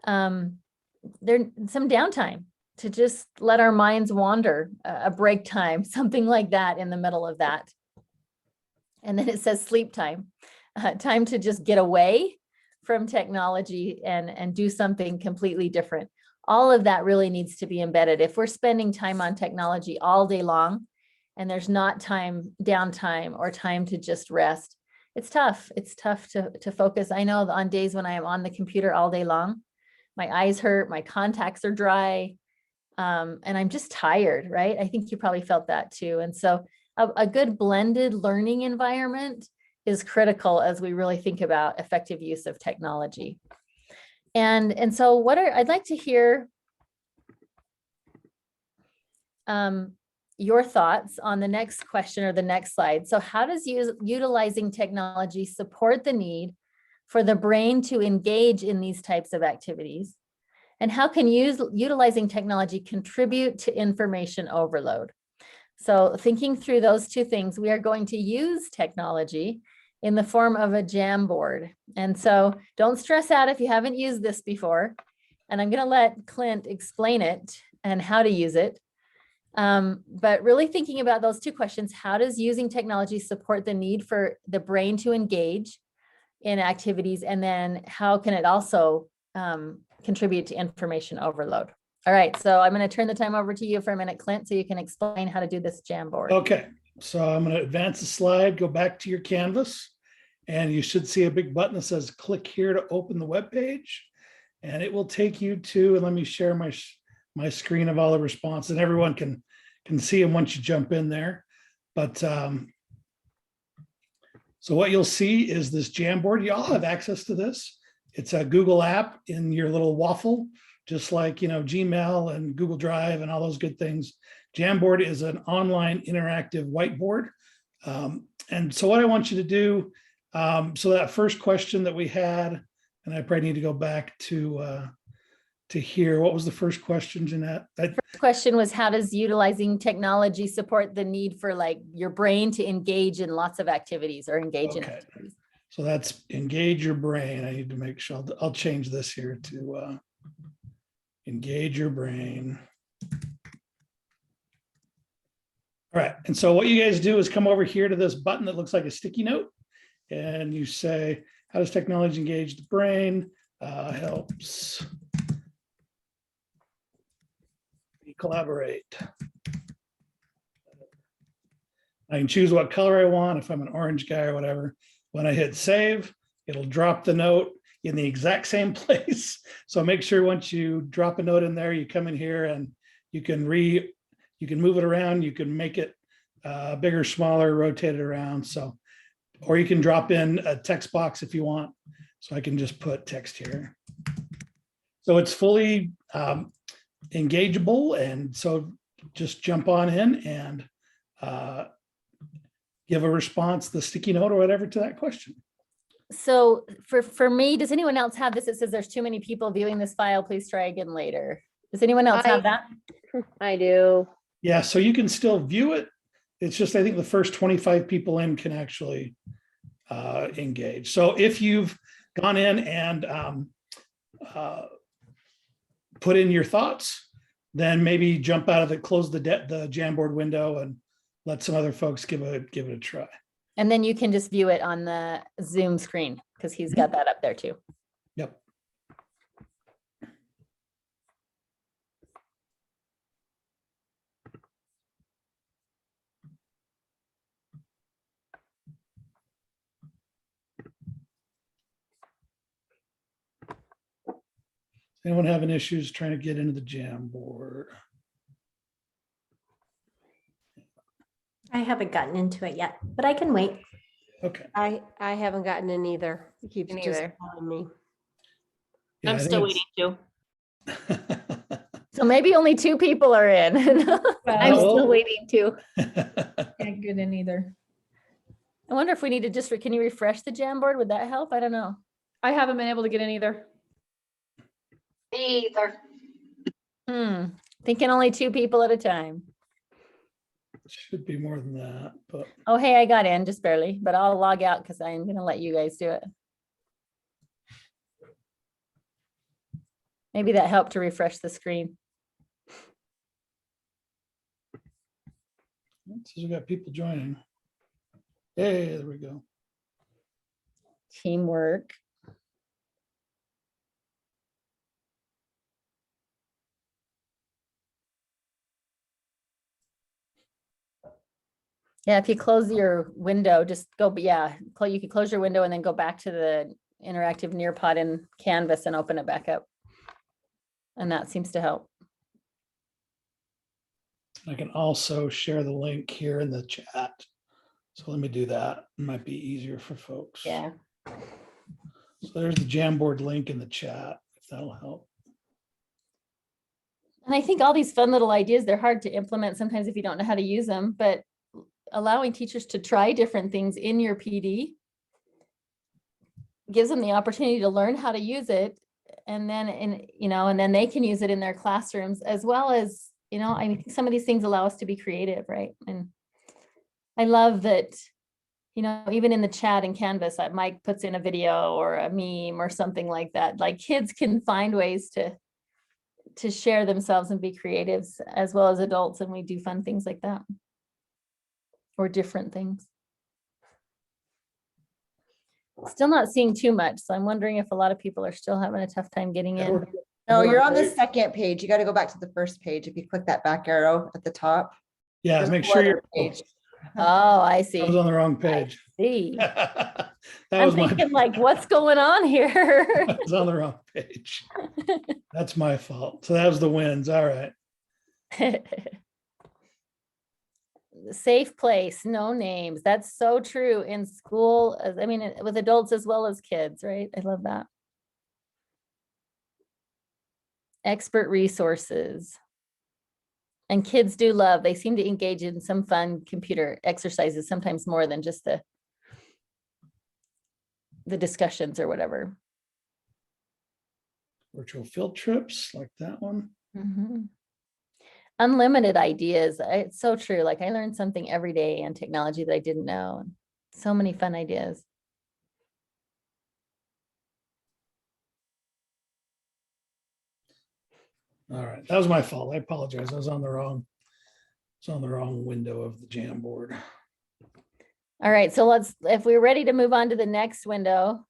there's some downtime to just let our minds wander, a break time, something like that in the middle of that. And then it says sleep time, time to just get away from technology and do something completely different. All of that really needs to be embedded. If we're spending time on technology all day long and there's not downtime or time to just rest, it's tough. It's tough to focus. I know on days when I am on the computer all day long, my eyes hurt, my contacts are dry, and I'm just tired, right? I think you probably felt that too. And so a good blended learning environment is critical as we really think about effective use of technology. And so I'd like to hear your thoughts on the next question or the next slide. So how does utilizing technology support the need for the brain to engage in these types of activities? And how can utilizing technology contribute to information overload? So thinking through those 2 things, we are going to use technology in the form of a Jamboard. And so don't stress out if you haven't used this before. And I'm going to let Clint explain it and how to use it. But really thinking about those 2 questions, how does using technology support the need for the brain to engage in activities? And then how can it also contribute to information overload? All right, so I'm going to turn the time over to you for a minute, Clint, so you can explain how to do this Jamboard. Okay, so I'm going to advance the slide, go back to your canvas, and you should see a big button that says click here to open the web page. And it will take you to, and let me share my screen of all the responses, and everyone can see them once you jump in there. But so what you'll see is this Jamboard. You all have access to this. It's a Google app in your little waffle, just like, Gmail and Google Drive and all those good things. Jamboard is an online interactive whiteboard. And so what I want you to do, so that first question that we had, and I probably need to go back to hear, what was the first question, Jeanette? First question was, how does utilizing technology support the need for like your brain to engage in lots of activities or engage in activities? So that's engage your brain. I need to make sure, I'll change this here to engage your brain. All right, and so what you guys do is come over here to this button that looks like a sticky note, and you say, how does technology engage the brain? Helps me collaborate. I can choose what color I want, if I'm an orange guy or whatever. When I hit save, it'll drop the note in the exact same place. So make sure once you drop a note in there, you come in here and you can move it around. You can make it bigger, smaller, rotate it around. So, or you can drop in a text box if you want. So I can just put text here. So it's fully engageable. And so just jump on in and give a response, the sticky note or whatever to that question. So for me, does anyone else have this? It says there's too many people viewing this file. Please try again later. Does anyone else have that? I do. Yeah, so you can still view it. It's just, I think the first 25 people in can actually engage. So if you've gone in and put in your thoughts, then maybe jump out of it, close the Jamboard window and let some other folks give it a try. And then you can just view it on the Zoom screen because he's got that up there too. Yep. Anyone having issues trying to get into the Jamboard? I haven't gotten into it yet, but I can wait. Okay. I haven't gotten in either. It keeps Me just neither. calling me. Yeah, I'm still waiting too. So maybe only 2 people are in. I'm well- still waiting too. Can't get in either. I wonder if we need to just, can you refresh the Jamboard? Would that help? I don't know. I haven't been able to get in either. Me either. Thinking only 2 people at a time. Should be more than that, but Oh, hey, I got in just barely, but I'll log out because I'm going to let you guys do it. Maybe that helped to refresh the screen. so we got people joining. Hey, there we go. Teamwork. Yeah, if you close your window, just go, you could close your window and then go back to the interactive Nearpod in Canvas and open it back up. And that seems to help. I can also share the link here in the chat. So let me do that. It might be easier for folks. Yeah. So there's the Jamboard link in the chat, if that'll help. And I think all these fun little ideas, they're hard to implement sometimes if you don't know how to use them, but allowing teachers to try different things in your PD gives them the opportunity to learn how to use it. And then, and then they can use it in their classrooms as well as, I mean, some of these things allow us to be creative, right? And I love that, even in the chat in Canvas, Mike puts in a video or a meme or something like that. Like kids can find ways to share themselves and be creatives as well as adults. And we do fun things like that. Or different things. Still not seeing too much. So I'm wondering if a lot of people are still having a tough time getting in. No, you're on the second page. You got to go back to the first page. If you click that back arrow at the top. Yeah, there's make no sure other you're. page. Oh, I see. I was on the wrong page. See. That I'm was my. thinking like, what's going on here? I was on the wrong page. That's my fault. So that was the wins. All right. Safe place, no names. That's so true in school. I mean, with adults as well as kids, right? I love that. Expert resources. And kids do love, they seem to engage in some fun computer exercises, sometimes more than just the discussions or whatever. Virtual field trips like that one. Mm-hmm. Unlimited ideas. It's so true. Like I learned something every day on technology that I didn't know. So many fun ideas. All right, that was my fault. I apologize. I was on the wrong window of the Jamboard. All right, so if we're ready to move on to the next window,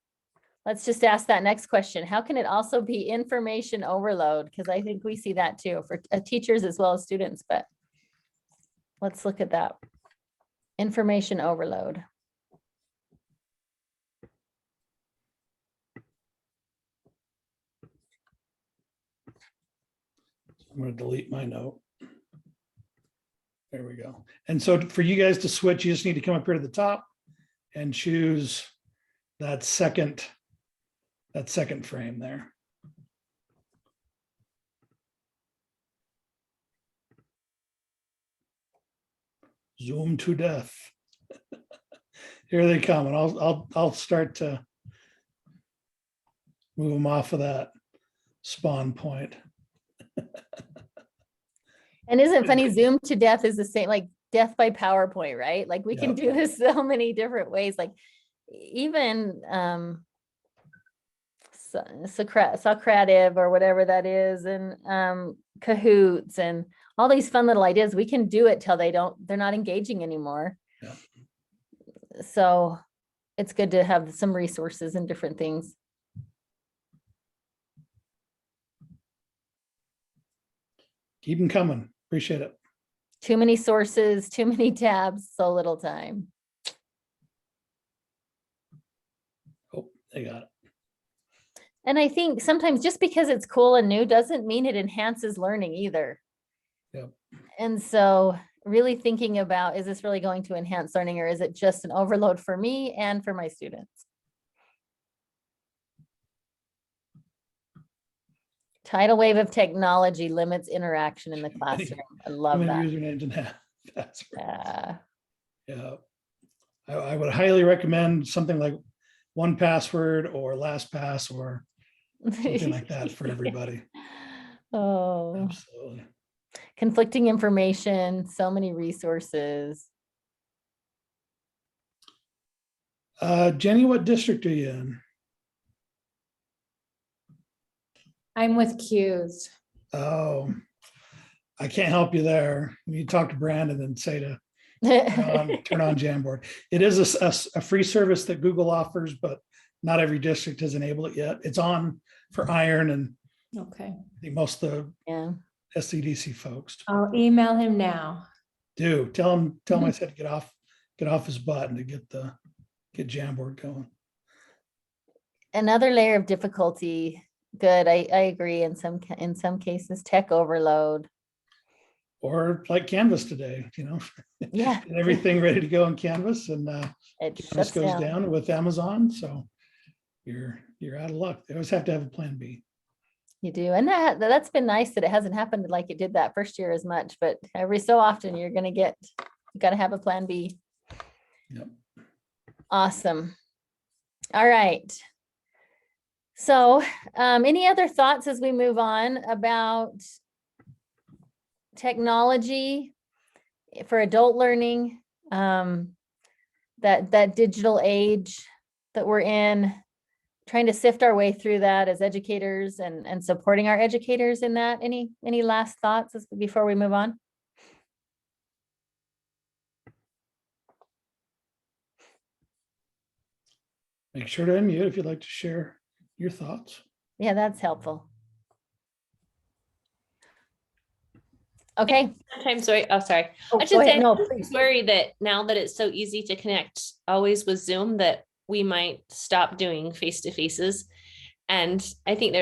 let's just ask that next question. How can it also be information overload? Because I think we see that too for teachers as well as students, but let's look at that. Information overload. I'm going to delete my note. There we go. And so for you guys to switch, you just need to come up here to the top and choose that second frame there. Zoom to death. Here they come, and I'll start to Move them off of that spawn point. And isn't it funny, Zoom to death is the same, like death by PowerPoint, right? Like we can do this so many different ways, like even Socrative or whatever that is, and Cahoots and all these fun little ideas. We can do it till they're not engaging anymore. Yeah. So it's good to have some resources and different things. Keep them coming. Appreciate it. Too many sources, too many tabs, so little time. Oh, they got it. And I think sometimes just because it's cool and new doesn't mean it enhances learning either. Yep. And so really thinking about, is this really going to enhance learning, or is it just an overload for me and for my students? Tidal wave of technology limits interaction in the classroom. I love that. Usernames and passwords. Yeah. Yeah. I would highly recommend something like 1Password or LastPass or something like that for everybody. Oh, absolutely. Conflicting information, so many resources. Jenny, what district are you in? I'm with Q's. Oh, I can't help you there. You talk to Brandon and say to turn on Jamboard. It is a free service that Google offers, but not every district has enabled it yet. It's on for Iron and Okay. I think most of the SCDC folks. I'll email him now. Do tell him I said get off his butt and to get Jamboard going. Another layer of difficulty. Good. I agree. In some cases, tech overload. Or like Canvas today, Yeah. Get everything ready to go in Canvas, and it Canvas goes down with Amazon. So you're out of luck. They always have to have a plan B. You do. And that's been nice that it hasn't happened like it did that first year as much, but every so often you got to have a plan B. Yep. Awesome. All right. So any other thoughts as we move on about technology for adult learning, that digital age that we're in, trying to sift our way through that as educators and supporting our educators in that? Any last thoughts before we move on? Make sure to unmute if you'd like to share your thoughts. Yeah, that's helpful. Okay. Sometimes, sorry. Oh, sorry. Oh, I should go ahead. say, No, I please. worry that now that it's so easy to connect always with Zoom, that we might stop doing face-to-faces. And I think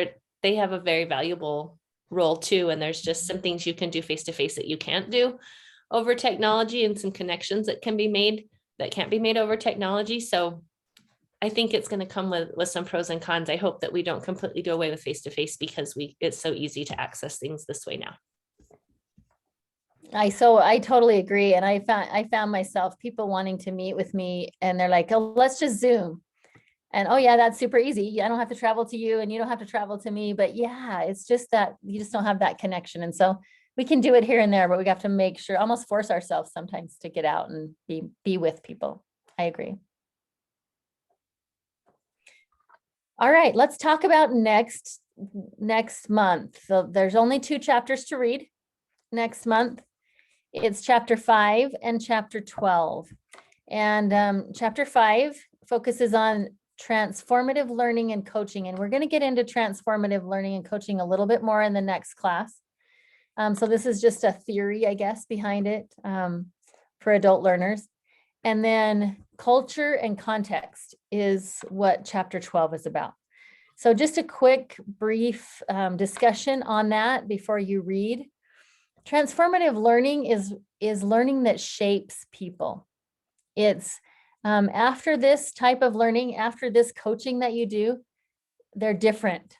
they have a very valuable role too. And there's just some things you can do face-to-face that you can't do over technology, and some connections that can be made that can't be made over technology. So I think it's going to come with some pros and cons. I hope that we don't completely do away with face-to-face because it's so easy to access things this way now. I totally agree. And I found myself, people wanting to meet with me and they're like, oh, let's just Zoom. And oh yeah, that's super easy. I don't have to travel to you and you don't have to travel to me. But yeah, it's just that you just don't have that connection. And so we can do it here and there, but we have to make sure, almost force ourselves sometimes to get out and be with people. I agree. All right, let's talk about next month. So there's only 2 chapters to read next month. It's chapter 5 and chapter 12. And chapter 5 focuses on transformative learning and coaching. And we're going to get into transformative learning and coaching a little bit more in the next class. So this is just a theory, I guess, behind it for adult learners. And then culture and context is what chapter 12 is about. So just a quick, brief discussion on that before you read. Transformative learning is learning that shapes people. It's after this type of learning, after this coaching that you do, they're different.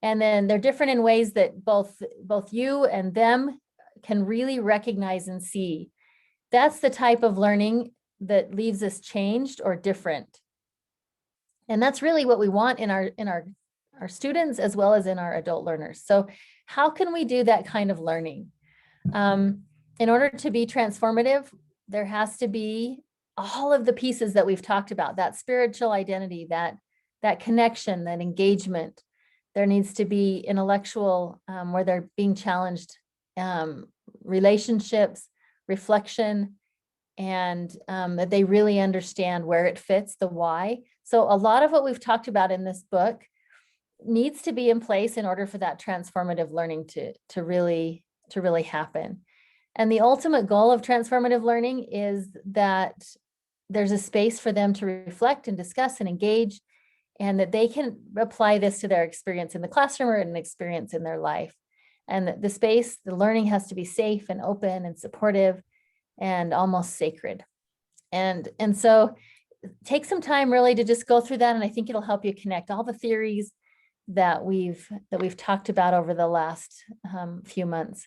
And then they're different in ways that both you and them can really recognize and see. That's the type of learning that leaves us changed or different. And that's really what we want in our students as well as in our adult learners. So how can we do that kind of learning? In order to be transformative, there has to be all of the pieces that we've talked about, that spiritual identity, that connection, that engagement. There needs to be intellectual, where they're being challenged, relationships, reflection, and that they really understand where it fits, the why. So a lot of what we've talked about in this book needs to be in place in order for that transformative learning to really happen. And the ultimate goal of transformative learning is that there's a space for them to reflect and discuss and engage, and that they can apply this to their experience in the classroom or an experience in their life. And that the space, the learning has to be safe and open and supportive and almost sacred. And so take some time really to just go through that. And I think it'll help you connect all the theories that we've talked about over the last few months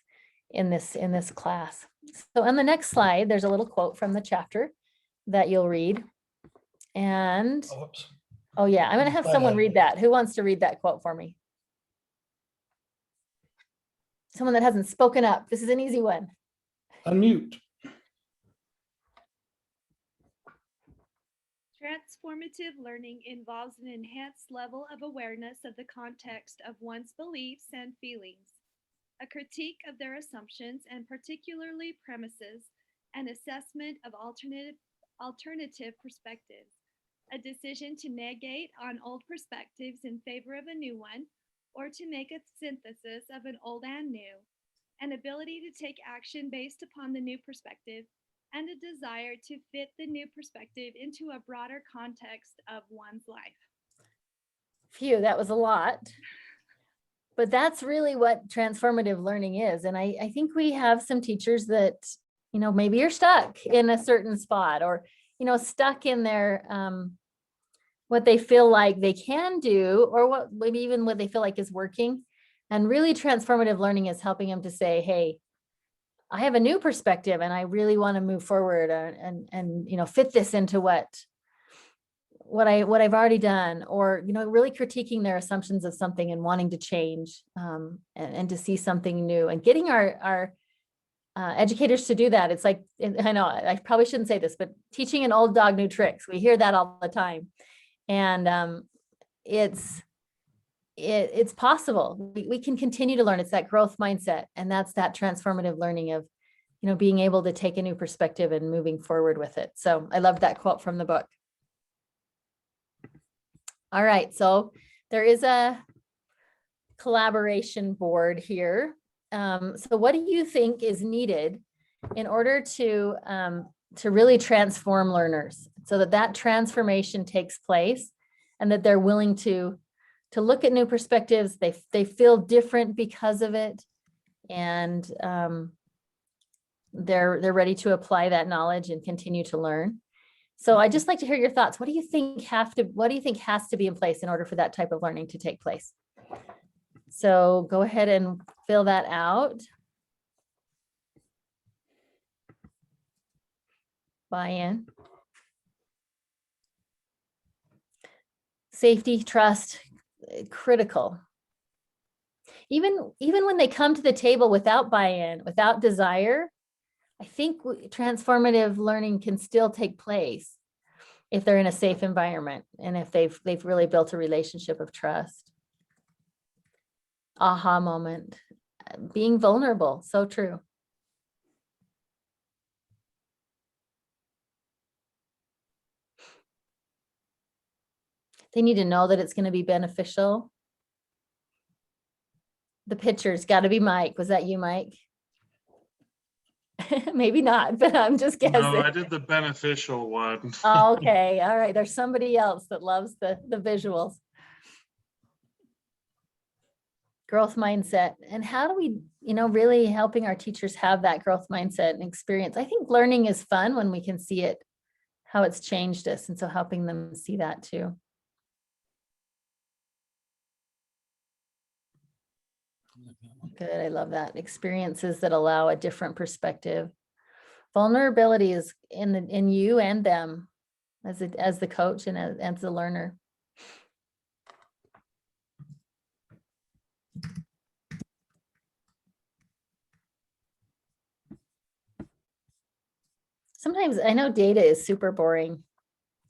in this class. So on the next slide, there's a little quote from the chapter that you'll read. And oh yeah, I'm gonna have someone read that. Who wants to read that quote for me? Someone that hasn't spoken up. This is an easy one. Unmute. Transformative learning involves an enhanced level of awareness of the context of one's beliefs and feelings, a critique of their assumptions and particularly premises, an assessment of alternative perspectives, a decision to negate on old perspectives in favor of a new one, or to make a synthesis of an old and new, an ability to take action based upon the new perspective, and a desire to fit the new perspective into a broader context of one's life. Phew, that was a lot. But that's really what transformative learning is. And I think we have some teachers that, maybe you're stuck in a certain spot, or, stuck in their, what they feel like they can do, or maybe even what they feel like is working. And really transformative learning is helping them to say, hey, I have a new perspective and I really want to move forward and fit this into what I've already done, or, really critiquing their assumptions of something and wanting to change and to see something new, and getting our educators to do that. It's like, I know I probably shouldn't say this, but teaching an old dog new tricks. We hear that all the time. And it's possible. We can continue to learn. It's that growth mindset. And that's that transformative learning of, being able to take a new perspective and moving forward with it. So I love that quote from the book. All right. So there is a collaboration board here. So what do you think is needed in order to really transform learners, so that transformation takes place and that they're willing to look at new perspectives, they feel different because of it, and they're ready to apply that knowledge and continue to learn. So I'd just like to hear your thoughts. What do you think has to be in place in order for that type of learning to take place? So go ahead and fill that out. Buy-in. Safety, trust, critical. Even when they come to the table without buy-in, without desire, I think transformative learning can still take place if they're in a safe environment and if they've really built a relationship of trust. Aha moment, being vulnerable, so true. They need to know that it's going to be beneficial. The picture's got to be Mike. Was that you, Mike? Maybe not, but I'm just guessing. No, I did the beneficial one. Oh, okay. All right. There's somebody else that loves the visuals. Growth mindset. And how do we, really helping our teachers have that growth mindset and experience? I think learning is fun when we can see it, how it's changed us. And so helping them see that too. Good. I love that. Experiences that allow a different perspective. Vulnerability is in you and them as the coach and as the learner. sometimes I know data is super boring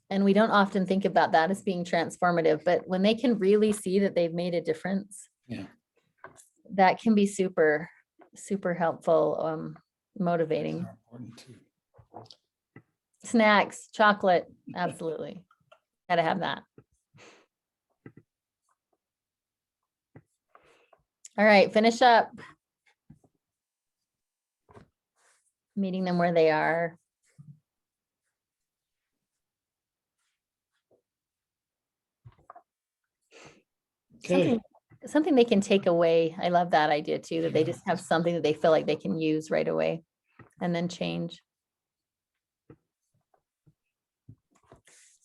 and we don't often think about that as being transformative, but when they can really see that they've made a difference, Yeah. that can be super, super helpful, motivating. Important too. Snacks, chocolate, absolutely. Gotta have that. All right, finish up. Meeting them where they are. Okay. Something they can take away. I love that idea too, that they just have something that they feel like they can use right away and then change.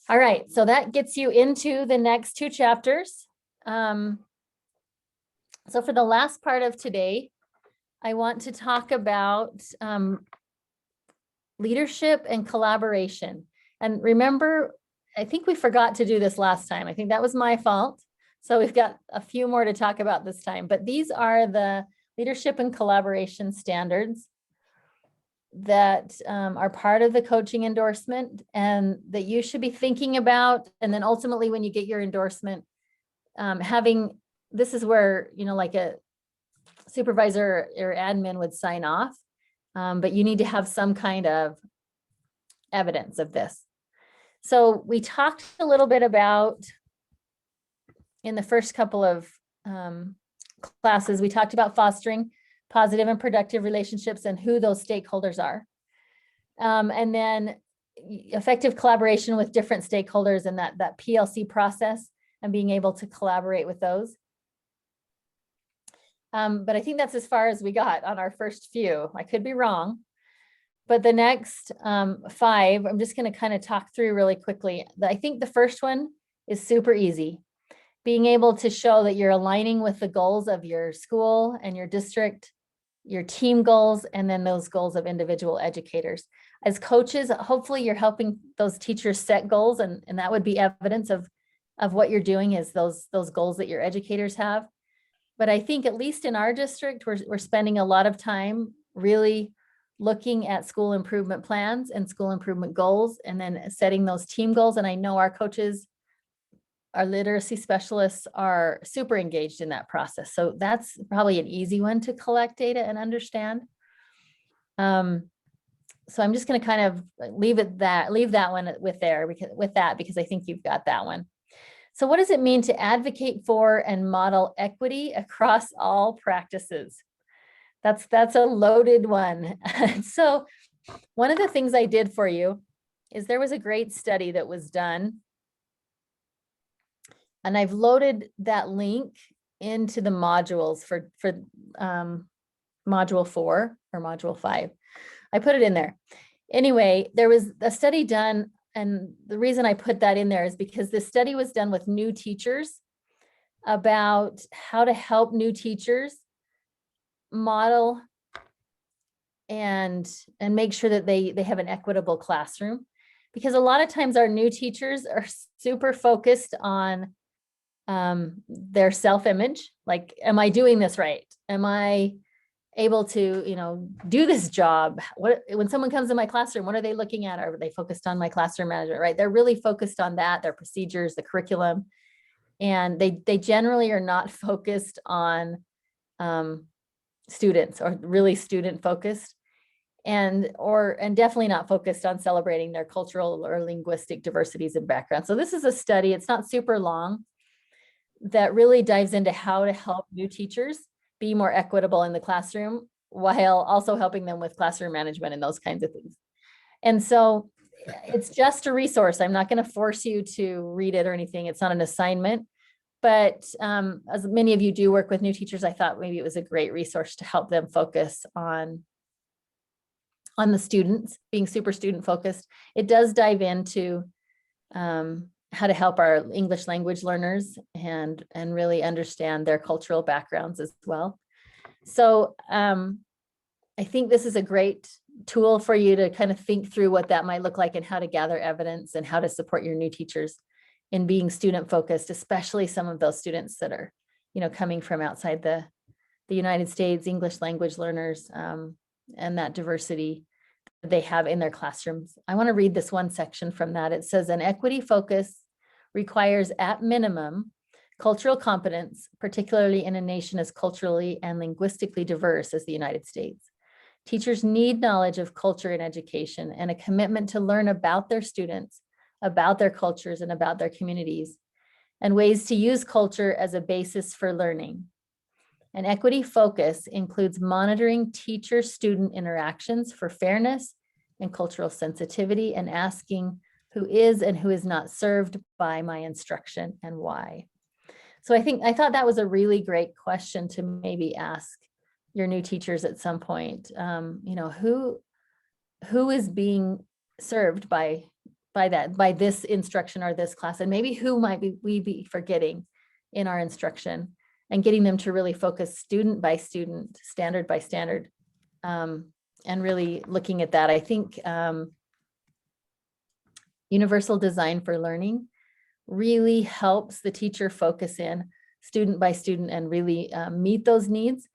All right, so that gets you into the next 2 chapters. So for the last part of today, I want to talk about leadership and collaboration. And remember, I think we forgot to do this last time. I think that was my fault. So we've got a few more to talk about this time, but these are the leadership and collaboration standards that are part of the coaching endorsement and that you should be thinking about. And then ultimately, when you get your endorsement, this is where, like a supervisor or admin would sign off, but you need to have some kind of evidence of this. So we talked a little bit about, in the first couple of classes, we talked about fostering positive and productive relationships and who those stakeholders are. And then effective collaboration with different stakeholders and that PLC process and being able to collaborate with those. But I think that's as far as we got on our first few. I could be wrong. But the next 5, I'm just going to kind of talk through really quickly. I think the first one is super easy. Being able to show that you're aligning with the goals of your school and your district, your team goals, and then those goals of individual educators. As coaches, hopefully you're helping those teachers set goals, and that would be evidence of what you're doing is those goals that your educators have. But I think at least in our district, we're spending a lot of time really looking at school improvement plans and school improvement goals, and then setting those team goals. And I know our coaches, our literacy specialists are super engaged in that process. So that's probably an easy one to collect data and understand. So I'm just going to kind of leave that one with that, because I think you've got that one. So what does it mean to advocate for and model equity across all practices? That's a loaded one. So one of the things I did for you is there was a great study that was done, and I've loaded that link into the modules for module 4 or module 5. I put it in there. Anyway, there was a study done, and the reason I put that in there is because this study was done with new teachers about how to help new teachers model and make sure that they have an equitable classroom. Because a lot of times our new teachers are super focused on their self-image. Like, am I doing this right? Am I able to, do this job? When someone comes in my classroom, what are they looking at? Are they focused on my classroom management, right? They're really focused on that, their procedures, the curriculum. And they generally are not focused on students, or really student focused, and definitely not focused on celebrating their cultural or linguistic diversities and backgrounds. So this is a study, it's not super long, that really dives into how to help new teachers be more equitable in the classroom while also helping them with classroom management and those kinds of things. And so it's just a resource. I'm not going to force you to read it or anything. It's not an assignment. But as many of you do work with new teachers, I thought maybe it was a great resource to help them focus on the students, being super student focused. It does dive into how to help our English language learners and really understand their cultural backgrounds as well. So I think this is a great tool for you to kind of think through what that might look like and how to gather evidence and how to support your new teachers in being student focused, especially some of those students that are, coming from outside the United States, English language learners, and that diversity they have in their classrooms. I want to read this one section from that. It says, an equity focus requires at minimum cultural competence, particularly in a nation as culturally and linguistically diverse as the United States. Teachers need knowledge of culture in education and a commitment to learn about their students, about their cultures, and about their communities, and ways to use culture as a basis for learning. An equity focus includes monitoring teacher-student interactions for fairness and cultural sensitivity, and asking who is and who is not served by my instruction and why. So I thought that was a really great question to maybe ask your new teachers at some point. Who is being served by this instruction or this class, and maybe who might we be forgetting in our instruction, and getting them to really focus student by student, standard by standard, and really looking at that. I think universal design for learning really helps the teacher focus in student by student and really meet those needs.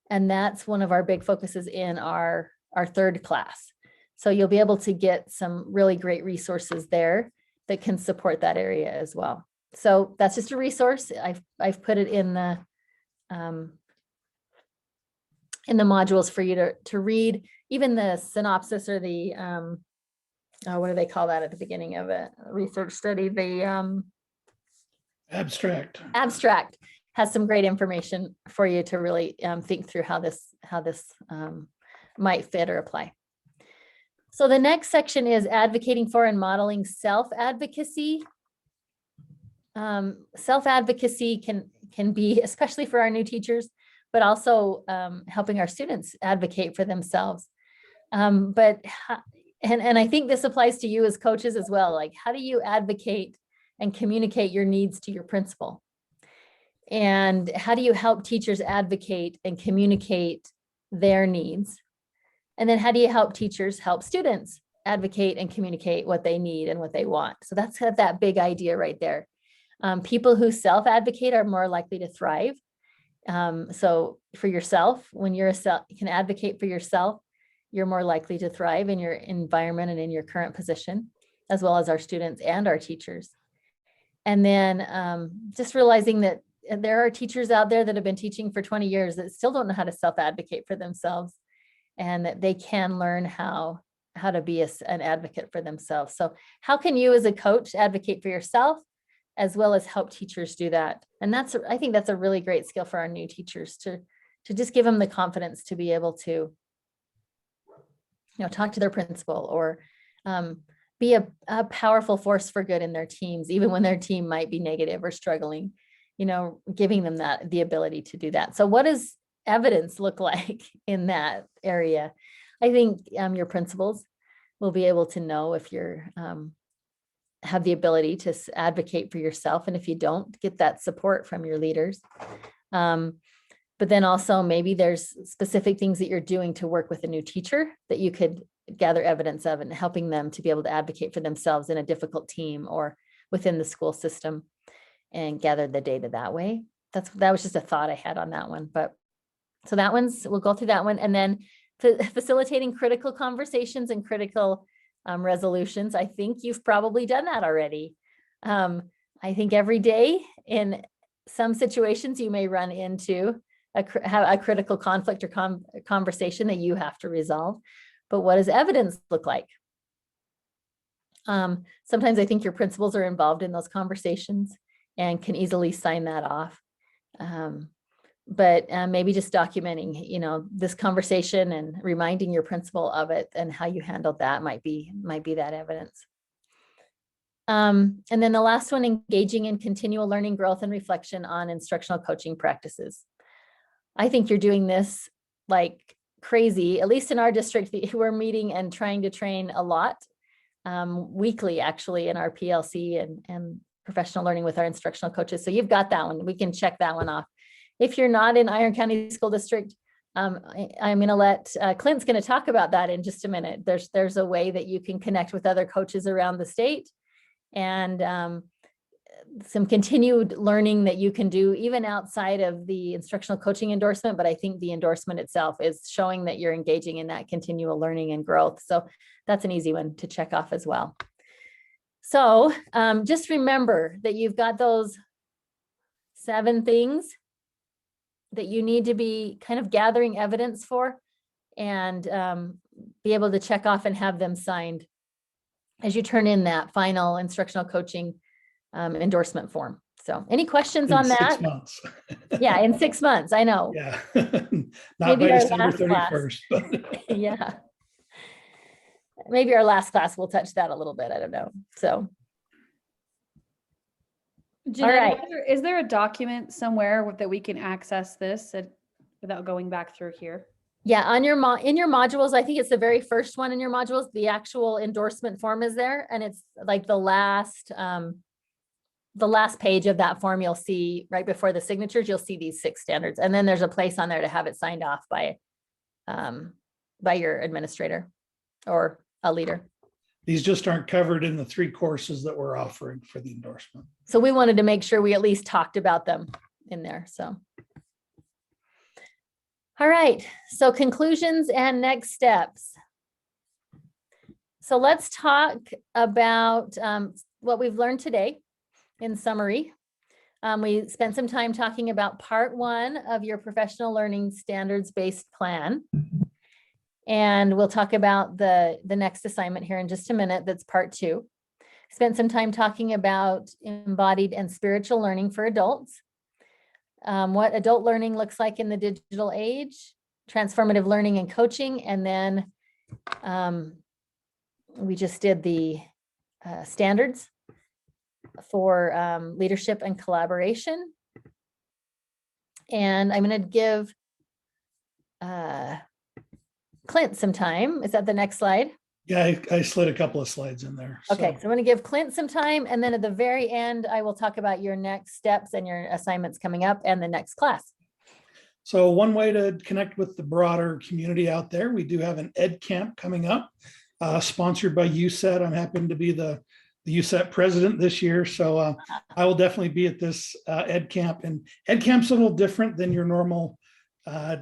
And that's one of our big focuses in our third class. So you'll be able to get some really great resources there that can support that area as well. So that's just a resource. I've put it in the modules for you to read, even the synopsis or the what do they call that at the beginning of a research study? The abstract has some great information for you to really think through how this might fit or apply. So the next section is advocating for and modeling self-advocacy. Self-advocacy can be, especially for our new teachers, but also helping our students advocate for themselves. And I think this applies to you as coaches as well. Like, how do you advocate and communicate your needs to your principal? And how do you help teachers advocate and communicate their needs? And then how do you help teachers help students advocate and communicate what they need and what they want? So that's that big idea right there. People who self-advocate are more likely to thrive. So for yourself, when you can advocate for yourself, you're more likely to thrive in your environment and in your current position, as well as our students and our teachers. And then just realizing that there are teachers out there that have been teaching for 20 years that still don't know how to self-advocate for themselves, and that they can learn how to be an advocate for themselves. So how can you as a coach advocate for yourself, as well as help teachers do that? And I think that's a really great skill for our new teachers, to just give them the confidence to be able to talk to their principal, or be a powerful force for good in their teams, even when their team might be negative or struggling, giving them the ability to do that. So what does evidence look like in that area? I think your principals will be able to know if you're have the ability to advocate for yourself, and if you don't, get that support from your leaders. But then also maybe there's specific things that you're doing to work with a new teacher that you could gather evidence of, and helping them to be able to advocate for themselves in a difficult team or within the school system, and gather the data that way. That was just a thought I had on that one. But so we'll go through that one. And then facilitating critical conversations and critical resolutions. I think you've probably done that already. I think every day in some situations you may run into a critical conflict or conversation that you have to resolve. But what does evidence look like? Sometimes I think your principals are involved in those conversations and can easily sign that off. But maybe just documenting, this conversation and reminding your principal of it and how you handled that might be that evidence. And then the last one, engaging in continual learning, growth, and reflection on instructional coaching practices. I think you're doing this like crazy, at least in our district. We're meeting and trying to train a lot weekly, actually, in our PLC and professional learning with our instructional coaches. So you've got that one. We can check that one off. If you're not in Iron County School District, I'm going to let Clint's going to talk about that in just a minute. There's a way that you can connect with other coaches around the state, and some continued learning that you can do even outside of the instructional coaching endorsement, but I think the endorsement itself is showing that you're engaging in that continual learning and growth. So that's an easy one to check off as well. So just remember that you've got those 7 things that you need to be kind of gathering evidence for and be able to check off and have them signed as you turn in that final instructional coaching endorsement form. So any questions on In that? 6 months. Yeah, in 6 months, I know. Yeah. Maybe Not by our December last class. 31st. But Yeah. Maybe our last class will touch that a little bit. I don't know. So. Jeanette, right. is there a document somewhere that we can access this without going back through here? Yeah, on your in your modules, I think it's the very first one in your modules, the actual endorsement form is there, and it's like the last page of that form. You'll see right before the signatures, you'll see these 6 standards, and then there's a place on there to have it signed off by your administrator or a leader. these just aren't covered in the 3 courses that we're offering for the endorsement. So we wanted to make sure we at least talked about them in there. So. All right, so conclusions and next steps. So let's talk about what we've learned today in summary. We spent some time talking about part 1 of your professional learning standards-based plan. And we'll talk about the next assignment here in just a minute. That's part 2. Spent some time talking about embodied and spiritual learning for adults. What adult learning looks like in the digital age, transformative learning and coaching, and then we just did the standards for leadership and collaboration. And I'm going to give Clint some time. Is that the next slide? Yeah, I slid a couple of slides in there. Okay, so I'm going to give Clint some time, and then at the very end, I will talk about your next steps and your assignments coming up and the next class. So one way to connect with the broader community out there, we do have an Ed Camp coming up, sponsored by USET. I'm happy to be the USET president this year, so I will definitely be at this Ed Camp. And Ed Camp's a little different than your normal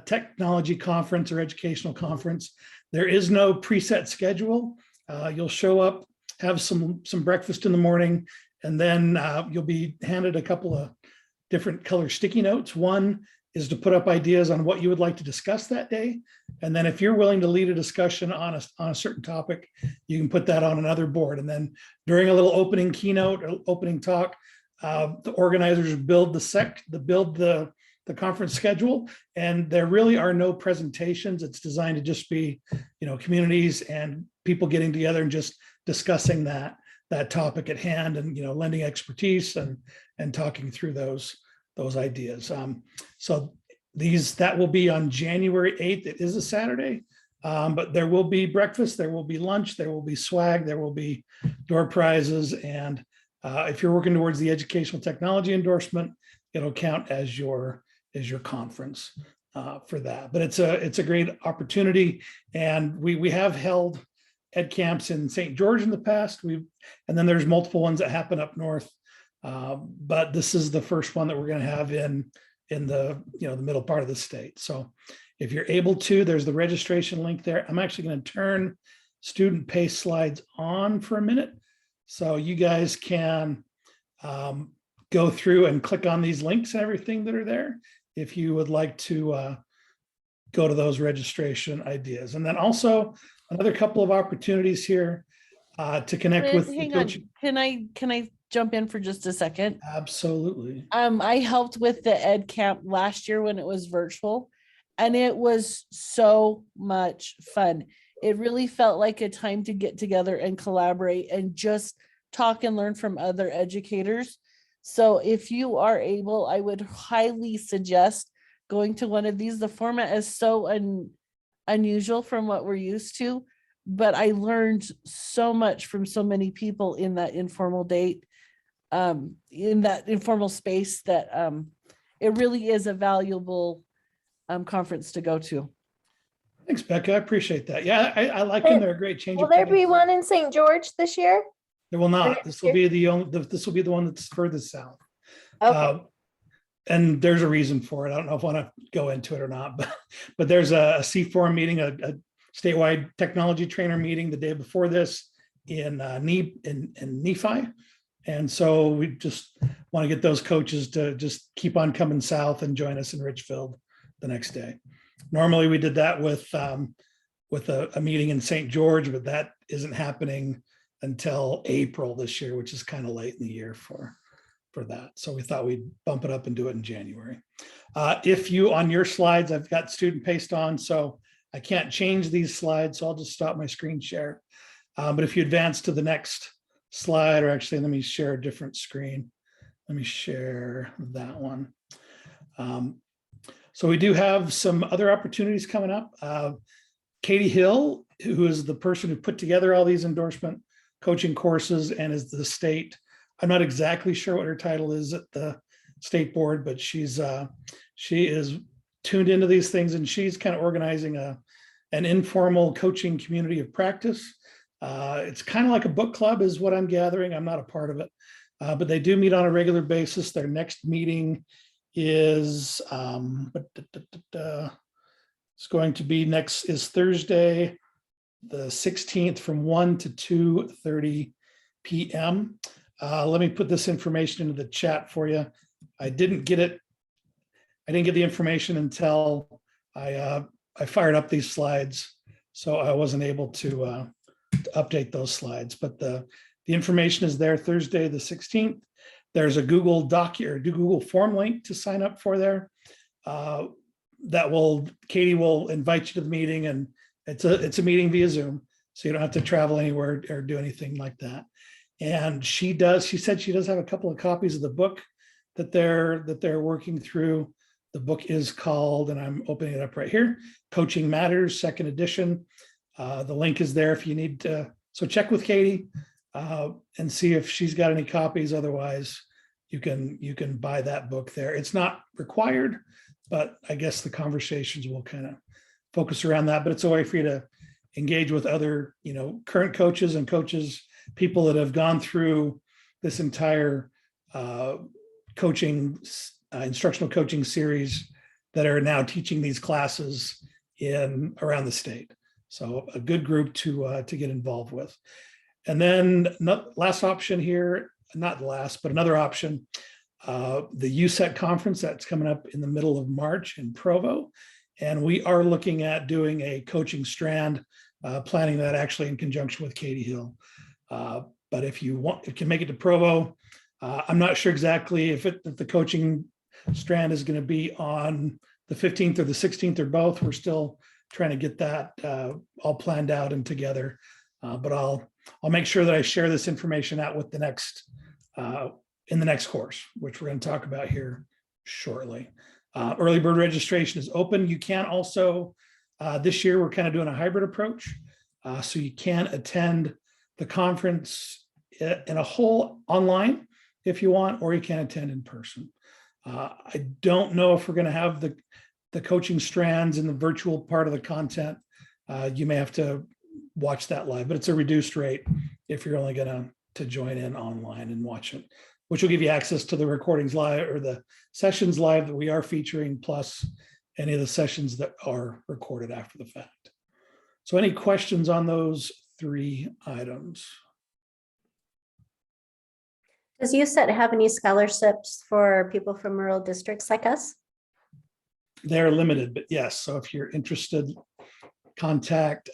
technology conference or educational conference. There is no preset schedule. You'll show up, have some breakfast in the morning, and then you'll be handed a couple of different color sticky notes. One is to put up ideas on what you would like to discuss that day. And then if you're willing to lead a discussion on a certain topic, you can put that on another board. And then during a little opening keynote or opening talk, the organizers build the conference schedule, and there really are no presentations. It's designed to just be, communities and people getting together and just discussing that topic at hand, and lending expertise and talking through those ideas. So that will be on January 8th. It is a Saturday, but there will be breakfast, there will be lunch, there will be swag, there will be door prizes, and if you're working towards the educational technology endorsement, it'll count as your conference for that. But it's a great opportunity, and we have held Ed Camps in St. George in the past. And then there's multiple ones that happen up north, but this is the first one that we're going to have in the the middle part of the state. So if you're able to, there's the registration link there. I'm actually going to turn student pay slides on for a minute, so you guys can go through and click on these links and everything that are there if you would like to go to those registration ideas. And then also another couple of opportunities here to connect with. Hang on. Can I jump in for just a second? Absolutely. I helped with the Ed Camp last year when it was virtual, and it was so much fun. It really felt like a time to get together and collaborate and just talk and learn from other educators. So if you are able, I would highly suggest going to one of these. The format is so unusual from what we're used to, but I learned so much from so many people in that informal date, in that informal space, that it really is a valuable conference to go to. Thanks, Becca. I appreciate that. Yeah, I like them. They're a great change. Will there be one in St. George this year? There will not. This will be the only, this will be the one that's furthest south. Okay. And there's a reason for it. I don't know if I want to go into it or not, but there's a C4 meeting, a statewide technology trainer meeting the day before this in Nephi. And so we just want to get those coaches to just keep on coming south and join us in Richfield the next day. Normally we did that with a meeting in St. George, but that isn't happening until April this year, which is kind of late in the year for that. So we thought we'd bump it up and do it in January. If you, on your slides, I've got student paste on, so I can't change these slides, so I'll just stop my screen share. But if you advance to the next slide, or actually let me share a different screen. Let me share that one. So we do have some other opportunities coming up. Katie Hill, who is the person who put together all these endorsement coaching courses and is the state, I'm not exactly sure what her title is at the state board, but she is tuned into these things, and she's kind of organizing an informal coaching community of practice. It's kind of like a book club is what I'm gathering. I'm not a part of it, but they do meet on a regular basis. Their next meeting is it's going to be is Thursday, the 16th from 1 to 2:30 p.m. Let me put this information into the chat for you. I didn't get the information until I fired up these slides, so I wasn't able to update those slides. But the information is there. Thursday the 16th. There's a Google Doc or Google form link to sign up for there. Katie will invite you to the meeting, and it's a meeting via Zoom, so you don't have to travel anywhere or do anything like that. And she said she does have a couple of copies of the book that they're working through. The book is called, and I'm opening it up right here, Coaching Matters, 2nd edition. The link is there if you need to. So check with Katie and see if she's got any copies. Otherwise, you can buy that book there. It's not required, but I guess the conversations will kind of focus around that. But it's a way for you to engage with other, current coaches and people that have gone through this entire instructional coaching series that are now teaching these classes around the state. So a good group to get involved with. And then last option here, not the last, but another option, the USET conference that's coming up in the middle of March in Provo. And we are looking at doing a coaching strand, planning that actually in conjunction with Katie Hill. But if you can make it to Provo, I'm not sure exactly if the coaching strand is going to be on the 15th or the 16th or both. We're still trying to get that all planned out and together. But I'll make sure that I share this information out with in the next course, which we're going to talk about here shortly. Early bird registration is open. You can also, this year we're kind of doing a hybrid approach. So you can attend the conference in a whole online if you want, or you can attend in person. I don't know if we're going to have the coaching strands in the virtual part of the content. You may have to watch that live, but it's a reduced rate if you're only going to join in online and watch it, which will give you access to the recordings live or the sessions live that we are featuring, plus any of the sessions that are recorded after the fact. So any questions on those 3 items? Does USET have any scholarships for people from rural districts like us? They're limited, but yes. So if you're interested, contact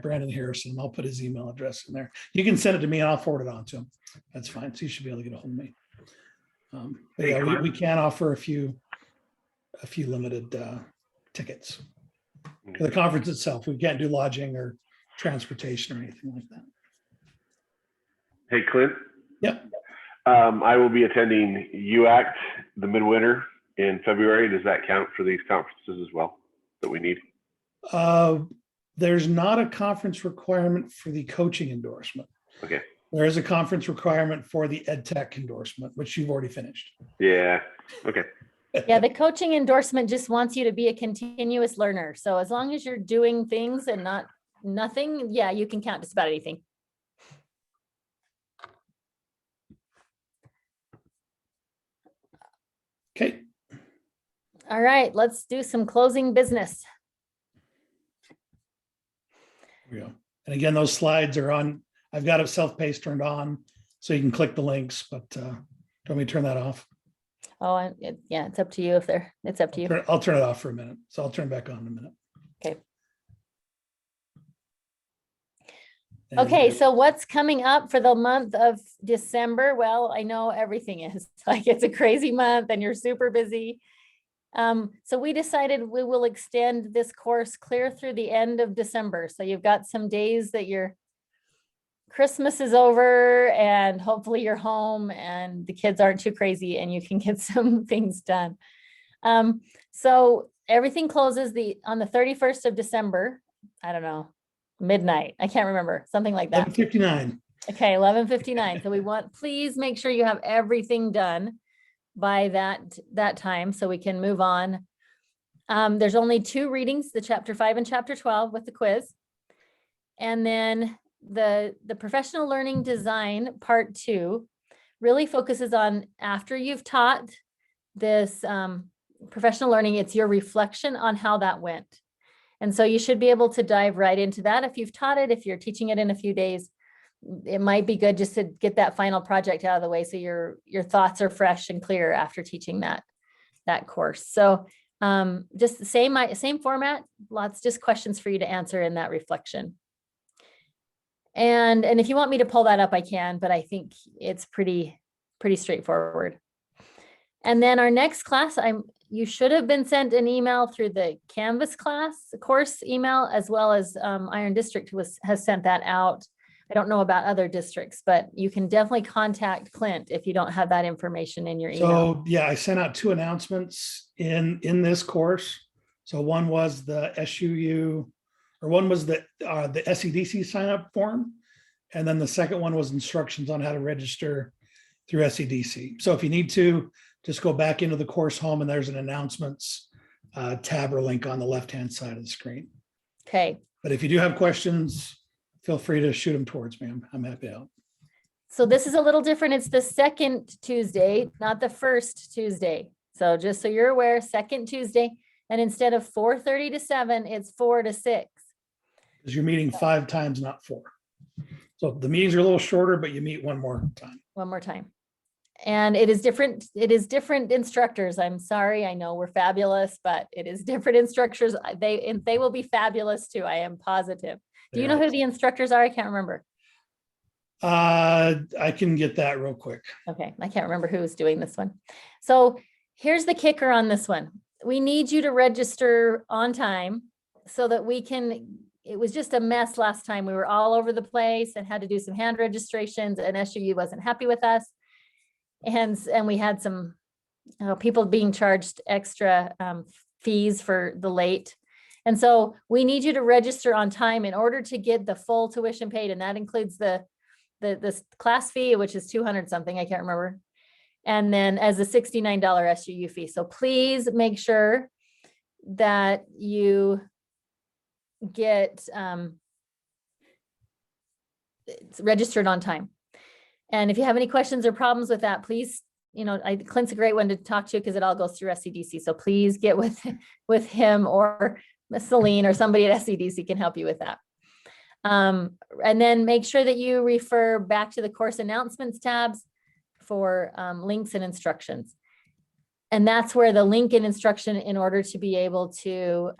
Brandon Harrison. I'll put his email address in there. You can send it to me and I'll forward it on to him. That's fine. So you should be able to get a hold of me. But yeah, we can offer a few limited tickets for the conference itself. We can't do lodging or transportation or anything like that. Hey, Clint. Yep. I will be attending UACT the midwinter in February. Does that count for these conferences as well that we need? There's not a conference requirement for the coaching endorsement. Okay. There is a conference requirement for the ed tech endorsement, which you've already finished. Yeah. Okay. Yeah, the coaching endorsement just wants you to be a continuous learner. So as long as you're doing things and nothing, yeah, you can count just about anything. Okay. All right, let's do some closing business. Here we go. And again, those slides are on, I've got it self-paced turned on, so you can click the links, but do you want me to turn that off? Oh, yeah, it's up to you if it's up to you. I'll turn it off for a minute. So I'll turn back on in a minute. Okay. And Okay, so what's coming up for the month of December? Well, I know everything is like, it's a crazy month and you're super busy. So we decided we will extend this course clear through the end of December. So you've got some days that your Christmas is over and hopefully you're home and the kids aren't too crazy and you can get some things done. So everything closes on the 31st of December. I don't know, midnight. I can't remember, something like that. 11:59. Okay, 11:59. So please make sure you have everything done by that time so we can move on. There's only 2 readings, the chapter 5 and chapter 12 with the quiz. And then the professional learning design part 2 really focuses on after you've taught this professional learning, it's your reflection on how that went. And so you should be able to dive right into that. If you've taught it, if you're teaching it in a few days, it might be good just to get that final project out of the way so your thoughts are fresh and clear after teaching that course. So just the same format, just questions for you to answer in that reflection. And if you want me to pull that up, I can, but I think it's pretty straightforward. And then our next class, you should have been sent an email through the Canvas course email, as well as Iron District has sent that out. I don't know about other districts, but you can definitely contact Clint if you don't have that information in your email. So yeah, I sent out 2 announcements in this course. So one was the SUU, or one was the SEDC sign up form. And then the second one was instructions on how to register through SEDC. So if you need to, just go back into the course home and there's an announcements tab or link on the left-hand side of the screen. Okay. But if you do have questions, feel free to shoot them towards me. I'm happy to help. So this is a little different. It's the second Tuesday, not the first Tuesday. So just so you're aware, second Tuesday, and instead of 4:30 to 7, it's 4 to 6. Because you're meeting 5 times, not 4. So the meetings are a little shorter, but you meet one more time. One more time. And it is different. It is different instructors. I'm sorry. I know we're fabulous, but it is different instructors. They will be fabulous too. I am positive. Do you know who the instructors are? I can't remember. I can get that real quick. Okay. I can't remember who is doing this one. So here's the kicker on this one. We need you to register on time so that we can, it was just a mess last time. We were all over the place and had to do some hand registrations, and SUU wasn't happy with us. And we had some people being charged extra fees for the late. And so we need you to register on time in order to get the full tuition paid. And that includes the class fee, which is 200 something, I can't remember. And then as a $69 SUU fee. So please make sure that you get registered on time. And if you have any questions or problems with that, please, Clint's a great one to talk to because it all goes through SEDC. So please get with him or Celine or somebody at SEDC can help you with that. And then make sure that you refer back to the course announcements tabs for links and instructions. And that's where the link and instruction in order to be able to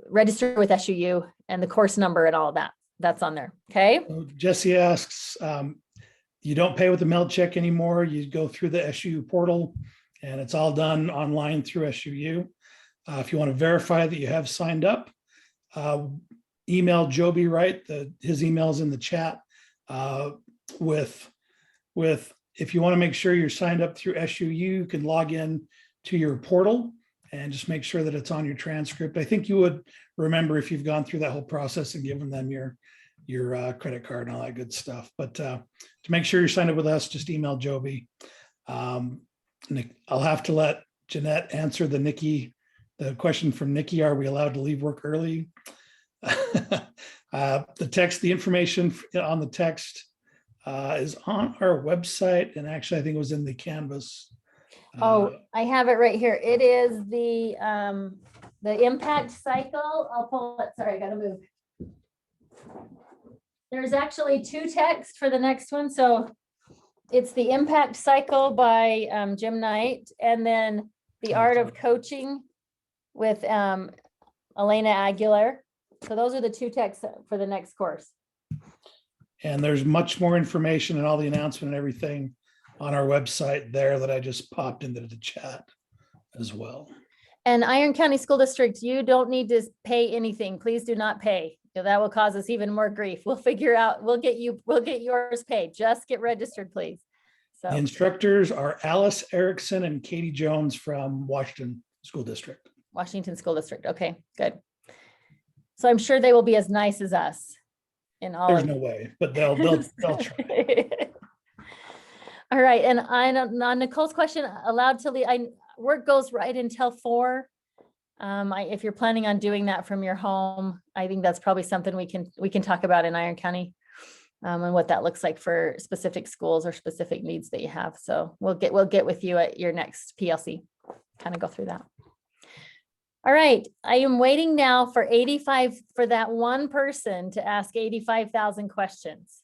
register with SUU and the course number and all of that. That's on there. Okay. So Jesse asks, you don't pay with the mail check anymore. You go through the SUU portal and it's all done online through SUU. If you want to verify that you have signed up, email Joby Wright. His email is in the chat with if you want to make sure you're signed up through SUU, you can log in to your portal and just make sure that it's on your transcript. I think you would remember if you've gone through that whole process and given them your credit card and all that good stuff. But to make sure you're signed up with us, just email Joby. Nick, I'll have to let Jeanette answer the question from Nikki, are we allowed to leave work early? The information on the text is on our website, and actually I think it was in the Canvas. Oh, I have it right here. It is the impact cycle. I'll pull it. Sorry, I gotta move. There's actually 2 texts for the next one. So it's the impact cycle by Jim Knight, and then the art of coaching with Elena Aguilar. So those are the 2 texts for the next course. And there's much more information and all the announcement and everything on our website there that I just popped into the chat as well. And Iron County School District, you don't need to pay anything. Please do not pay. That will cause us even more grief. We'll figure out, we'll get yours paid. Just get registered, please. So The instructors are Alice Erickson and Katie Jones from Washington School District. Washington School District. Okay, good. So I'm sure they will be as nice as us in all. There's no way, but they'll try. All right, and on Nicole's question, allowed to leave, work goes right until 4. If you're planning on doing that from your home, I think that's probably something we can talk about in Iron County, and what that looks like for specific schools or specific needs that you have. So we'll get with you at your next PLC, kind of go through that. All right, I am waiting now for that one person to ask 85,000 questions.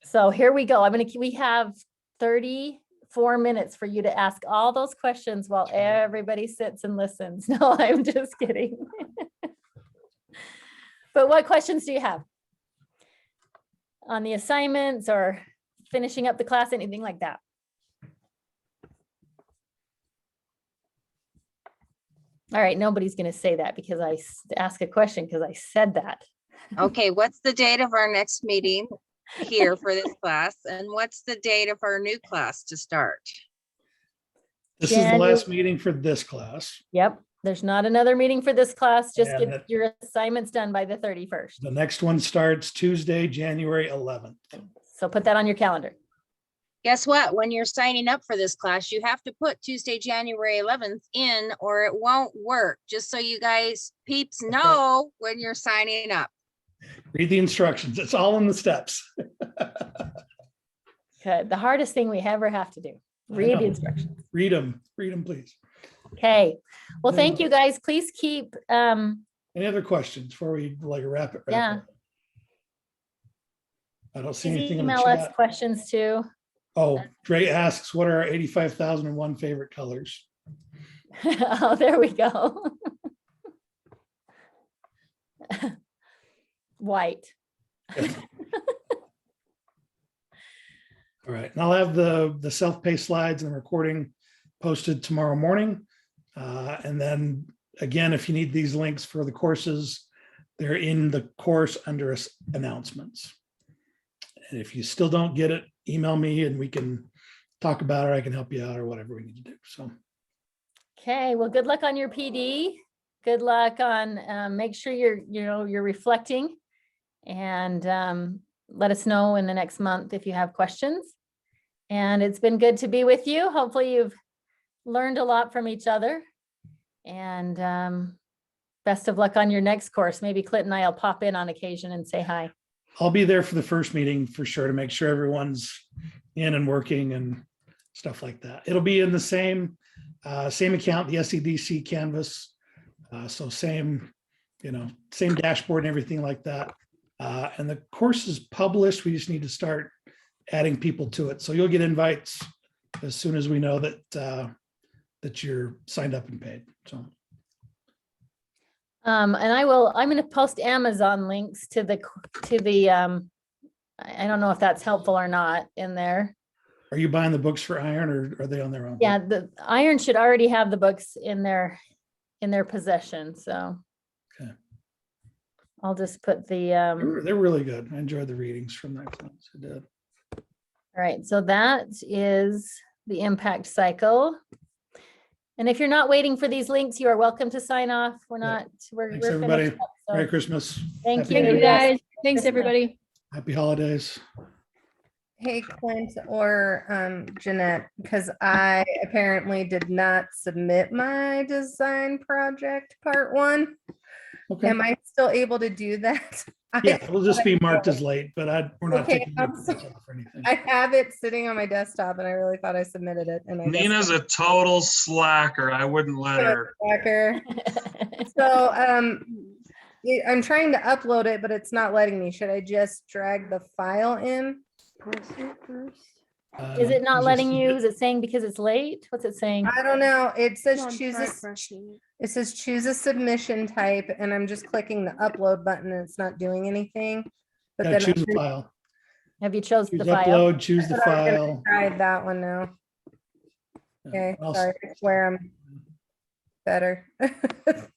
So here we go. We have 34 minutes for you to ask all those questions while everybody sits and listens. No, I'm just kidding. But what questions do you have? On the assignments or finishing up the class, anything like that? All right, nobody's going to say that because I asked a question because I said that. Okay, what's the date of our next meeting here for this class? And what's the date of our new class to start? This is the last meeting for this class. Yep, there's not another meeting for this class. Just get your assignments done by the 31st. The next one starts Tuesday, January 11th. So put that on your calendar. Guess what? When you're signing up for this class, you have to put Tuesday, January 11th in, or it won't work. Just so you guys peeps know when you're signing up. Read the instructions. It's all in the steps. Good. The hardest thing we ever have to do. Read the instructions. Read them, please. Okay. Well, thank you guys. Please keep. Any other questions before we wrap it? Yeah. I don't see anything in the Email chat. us questions too. Oh, Dre asks, what are our 85,001 favorite colors? Oh, there we go. White. All right, and I'll have the self-paced slides and the recording posted tomorrow morning. And then again, if you need these links for the courses, they're in the course under announcements. And if you still don't get it, email me and we can talk about it. I can help you out or whatever we need to do. So. Okay, well, good luck on your PD. Good luck on, make sure you're reflecting, and let us know in the next month if you have questions. And it's been good to be with you. Hopefully you've learned a lot from each other, and best of luck on your next course. Maybe Clint and I will pop in on occasion and say hi. I'll be there for the first meeting for sure to make sure everyone's in and working and stuff like that. It'll be in the same account, the SEDC Canvas. So same dashboard and everything like that. And the course is published. We just need to start adding people to it. So you'll get invites as soon as we know that you're signed up and paid. So. And I'm going to post Amazon links to the I don't know if that's helpful or not in there. Are you buying the books for Iron, or are they on their own? Yeah, the Iron should already have the books in their possession. So okay. I'll just put the they're really good. I enjoyed the readings from that class. I did. All right, so that is the impact cycle. And if you're not waiting for these links, you are welcome to sign off. Thanks, we're everybody. finished up, so. Merry Christmas. Thank Happy you. New Year. guys. Thanks, everybody. Happy holidays. Hey, Clint or Jeanette, because I apparently did not submit my design project part 1. Okay. Am I still able to do that? Yeah, it'll just be marked as late, but we're not Okay, taking I'm it sorry. off or anything. I have it sitting on my desktop and I really thought I submitted it and I guess Nina's a total slacker. I wouldn't let her. Slacker. So, I'm trying to upload it, but it's not letting me. Should I just drag the file in? Is it not letting you? Is it saying because it's late? What's it saying? I don't know. It says it says choose a submission type and I'm just clicking the upload button and it's not doing anything. But Yeah, then choose a file. Have you chose Choose the file? upload, choose the I was gonna file. try that one now. Okay, I'll sorry, I swear I'm better.